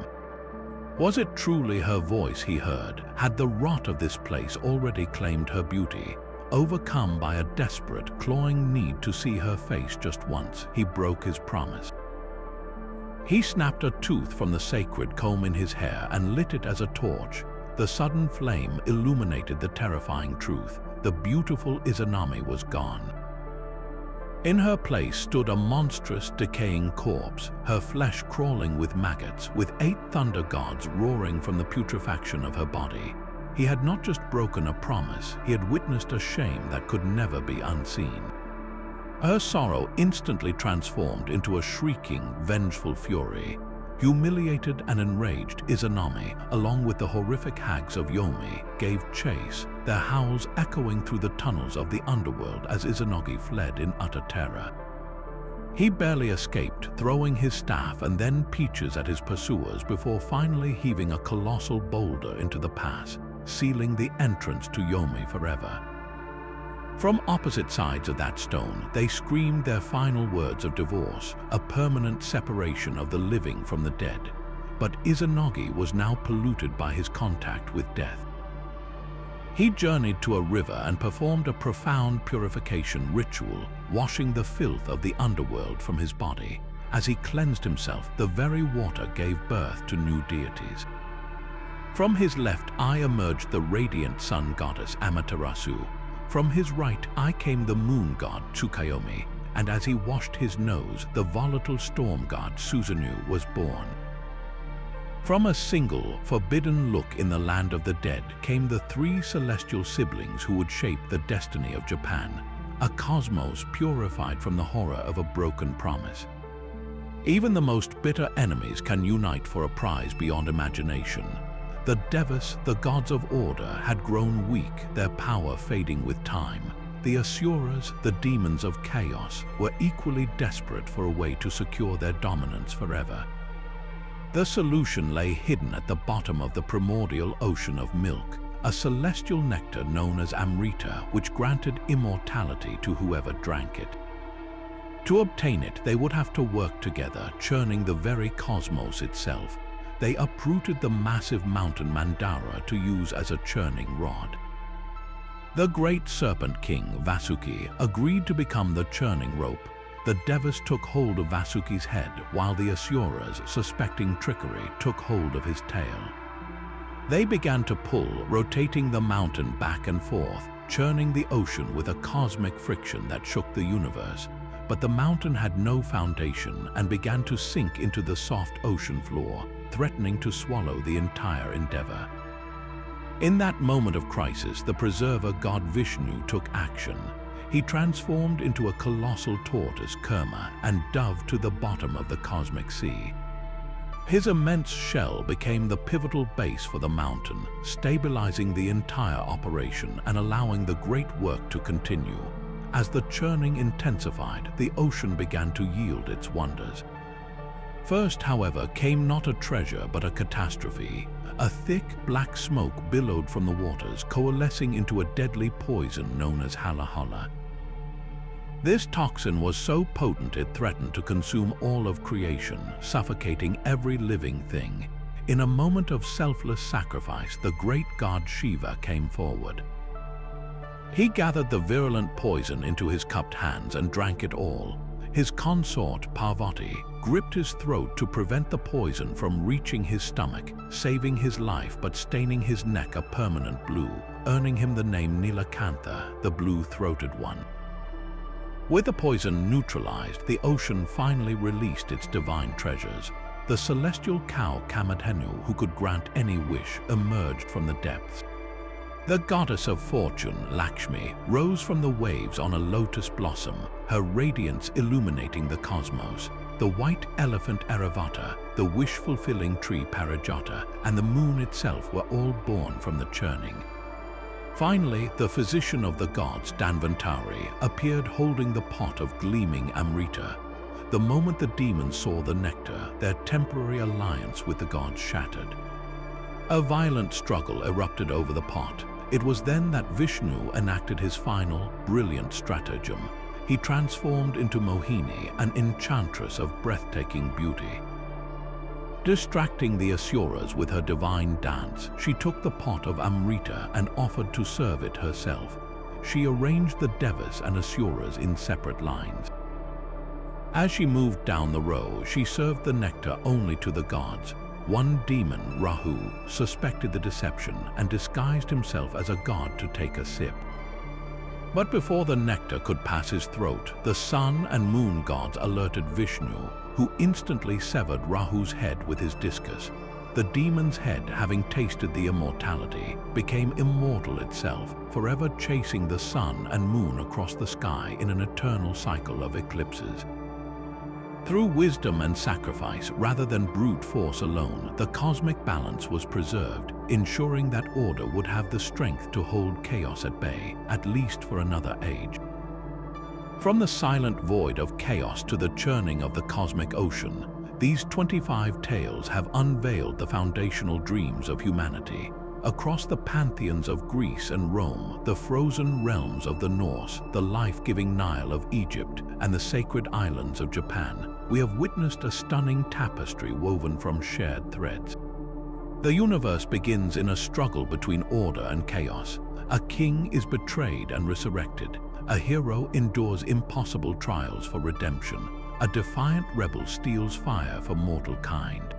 Was it truly her voice he heard? Had the rot of this place already claimed her beauty? Overcome by a desperate, clawing need to see her face just once, he broke his promise. He snapped a tooth from the sacred comb in his hair and lit it as a torch. The sudden flame illuminated the terrifying truth. The beautiful Izanami was gone. In her place stood a monstrous, decaying corpse, her flesh crawling with maggots, with 8 thunder gods roaring from the putrefaction of her body. He had not just broken a promise, he had witnessed a shame that could never be unseen. Her sorrow instantly transformed into a shrieking, vengeful fury. Humiliated and enraged, Izanami, along with the horrific hags of Yomi, gave chase, their howls echoing through the tunnels of the underworld as Izanagi fled in utter terror. He barely escaped, throwing his staff and then peaches at his pursuers before finally heaving a colossal boulder into the pass, sealing the entrance to Yomi forever. From opposite sides of that stone, they screamed their final words of divorce, a permanent separation of the living from the dead. But Izanagi was now polluted by his contact with death. He journeyed to a river and performed a profound purification ritual, washing the filth of the underworld from his body. As he cleansed himself, the very water gave birth to new deities. From his left eye emerged the radiant sun goddess Amaterasu. From his right eye came the moon god Tsukuyomi, and as he washed his nose, the volatile storm god Susanoo was born. From a single, forbidden look in the land of the dead came the 3 celestial siblings who would shape the destiny of Japan, a cosmos purified from the horror of a broken promise. Even the most bitter enemies can unite for a prize beyond imagination. The Devas, the gods of order, had grown weak, their power fading with time. The Asuras, the demons of chaos, were equally desperate for a way to secure their dominance forever. The solution lay hidden at the bottom of the primordial ocean of milk, a celestial nectar known as Amrita, which granted immortality to whoever drank it. To obtain it, they would have to work together, churning the very cosmos itself. They uprooted the massive mountain Mandara to use as a churning rod. The great serpent king, Vasuki, agreed to become the churning rope. The Devas took hold of Vasuki's head, while the Asuras, suspecting trickery, took hold of his tail. They began to pull, rotating the mountain back and forth, churning the ocean with a cosmic friction that shook the universe. But the mountain had no foundation and began to sink into the soft ocean floor, threatening to swallow the entire endeavor. In that moment of crisis, the preserver god Vishnu took action. He transformed into a colossal tortoise, Kurma, and dove to the bottom of the cosmic sea. His immense shell became the pivotal base for the mountain, stabilizing the entire operation and allowing the great work to continue. As the churning intensified, the ocean began to yield its wonders. First, however, came not a treasure but a catastrophe. A thick, black smoke billowed from the waters, coalescing into a deadly poison known as halahala. This toxin was so potent it threatened to consume all of creation, suffocating every living thing. in a moment of selfless sacrifice, the great god Shiva came forward. He gathered the virulent poison into his cupped hands and drank it all. His consort, Parvati, gripped his throat to prevent the poison from reaching his stomach, saving his life but staining his neck a permanent blue, earning him the name Nilakantha, the blue-throated one. With the poison neutralized, the ocean finally released its divine treasures. The celestial cow Kamadhenu, who could grant any wish, emerged from the depths. The goddess of fortune, Lakshmi, rose from the waves on a lotus blossom, her radiance illuminating the cosmos. The white elephant Airavata, the wish-fulfilling tree Parijata, and the moon itself were all born from the churning. Finally, the physician of the gods, Dhanvantari, appeared holding the pot of gleaming Amrita. The moment the demons saw the nectar, their temporary alliance with the gods shattered. A violent struggle erupted over the pot. It was then that Vishnu enacted his final, brilliant stratagem. He transformed into Mohini, an enchantress of breathtaking beauty. Distracting the Asuras with her divine dance, she took the pot of Amrita and offered to serve it herself. She arranged the Devas and Asuras in separate lines. As she moved down the row, she served the nectar only to the gods. One demon, Rahu, suspected the deception and disguised himself as a god to take a sip. But before the nectar could pass his throat, the sun and moon gods alerted Vishnu, who instantly severed Rahu's head with his discus. The demon's head, having tasted the immortality, became immortal itself, forever chasing the sun and moon across the sky in an eternal cycle of eclipses. Through wisdom and sacrifice, rather than brute force alone, the cosmic balance was preserved, ensuring that order would have the strength to hold chaos at bay, at least for another age. From the silent void of chaos to the churning of the cosmic ocean, these 25 tales have unveiled the foundational dreams of humanity. Across the pantheons of Greece and Rome, the frozen realms of the Norse, the life-giving Nile of Egypt, and the sacred islands of Japan, we have witnessed a stunning tapestry woven from shared threads. The universe begins in a struggle between order and chaos. A king is betrayed and resurrected. A hero endures impossible trials for redemption. A defiant rebel steals fire for mortal kind.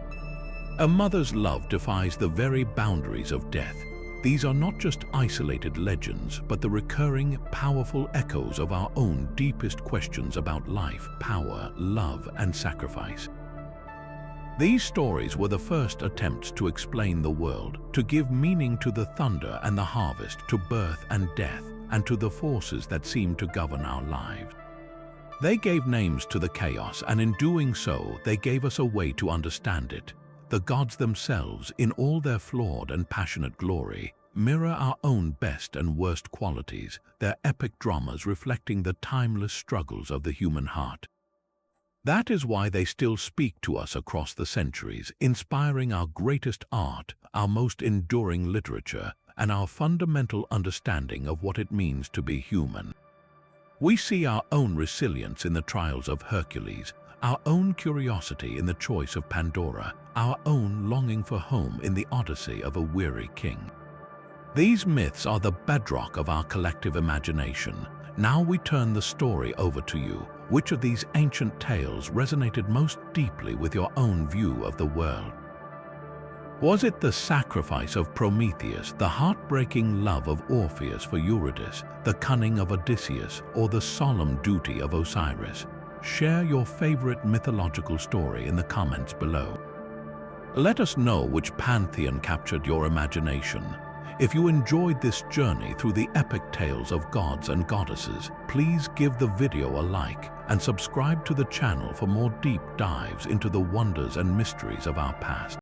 A mother's love defies the very boundaries of death. These are not just isolated legends, but the recurring, powerful echoes of our own deepest questions about life, power, love, and sacrifice. These stories were the first attempts to explain the world, to give meaning to the thunder and the harvest, to birth and death, and to the forces that seem to govern our lives. They gave names to the chaos, and in doing so, they gave us a way to understand it. The gods themselves, in all their flawed and passionate glory, mirror our own best and worst qualities, their epic dramas reflecting the timeless struggles of the human heart. That is why they still speak to us across the centuries, inspiring our greatest art, our most enduring literature, and our fundamental understanding of what it means to be human. We see our own resilience in the trials of Hercules, our own curiosity in the choice of Pandora, our own longing for home in the odyssey of a weary king. These myths are the bedrock of our collective imagination. Now we turn the story over to you. Which of these ancient tales resonated most deeply with your own view of the world? Was it the sacrifice of Prometheus, the heartbreaking love of Orpheus for Eurydice, the cunning of Odysseus, or the solemn duty of Osiris? Share your favorite mythological story in the comments below. Let us know which pantheon captured your imagination. If you enjoyed this journey through the epic tales of gods and goddesses, please give the video a like and subscribe to the channel for more deep dives into the wonders and mysteries of our past.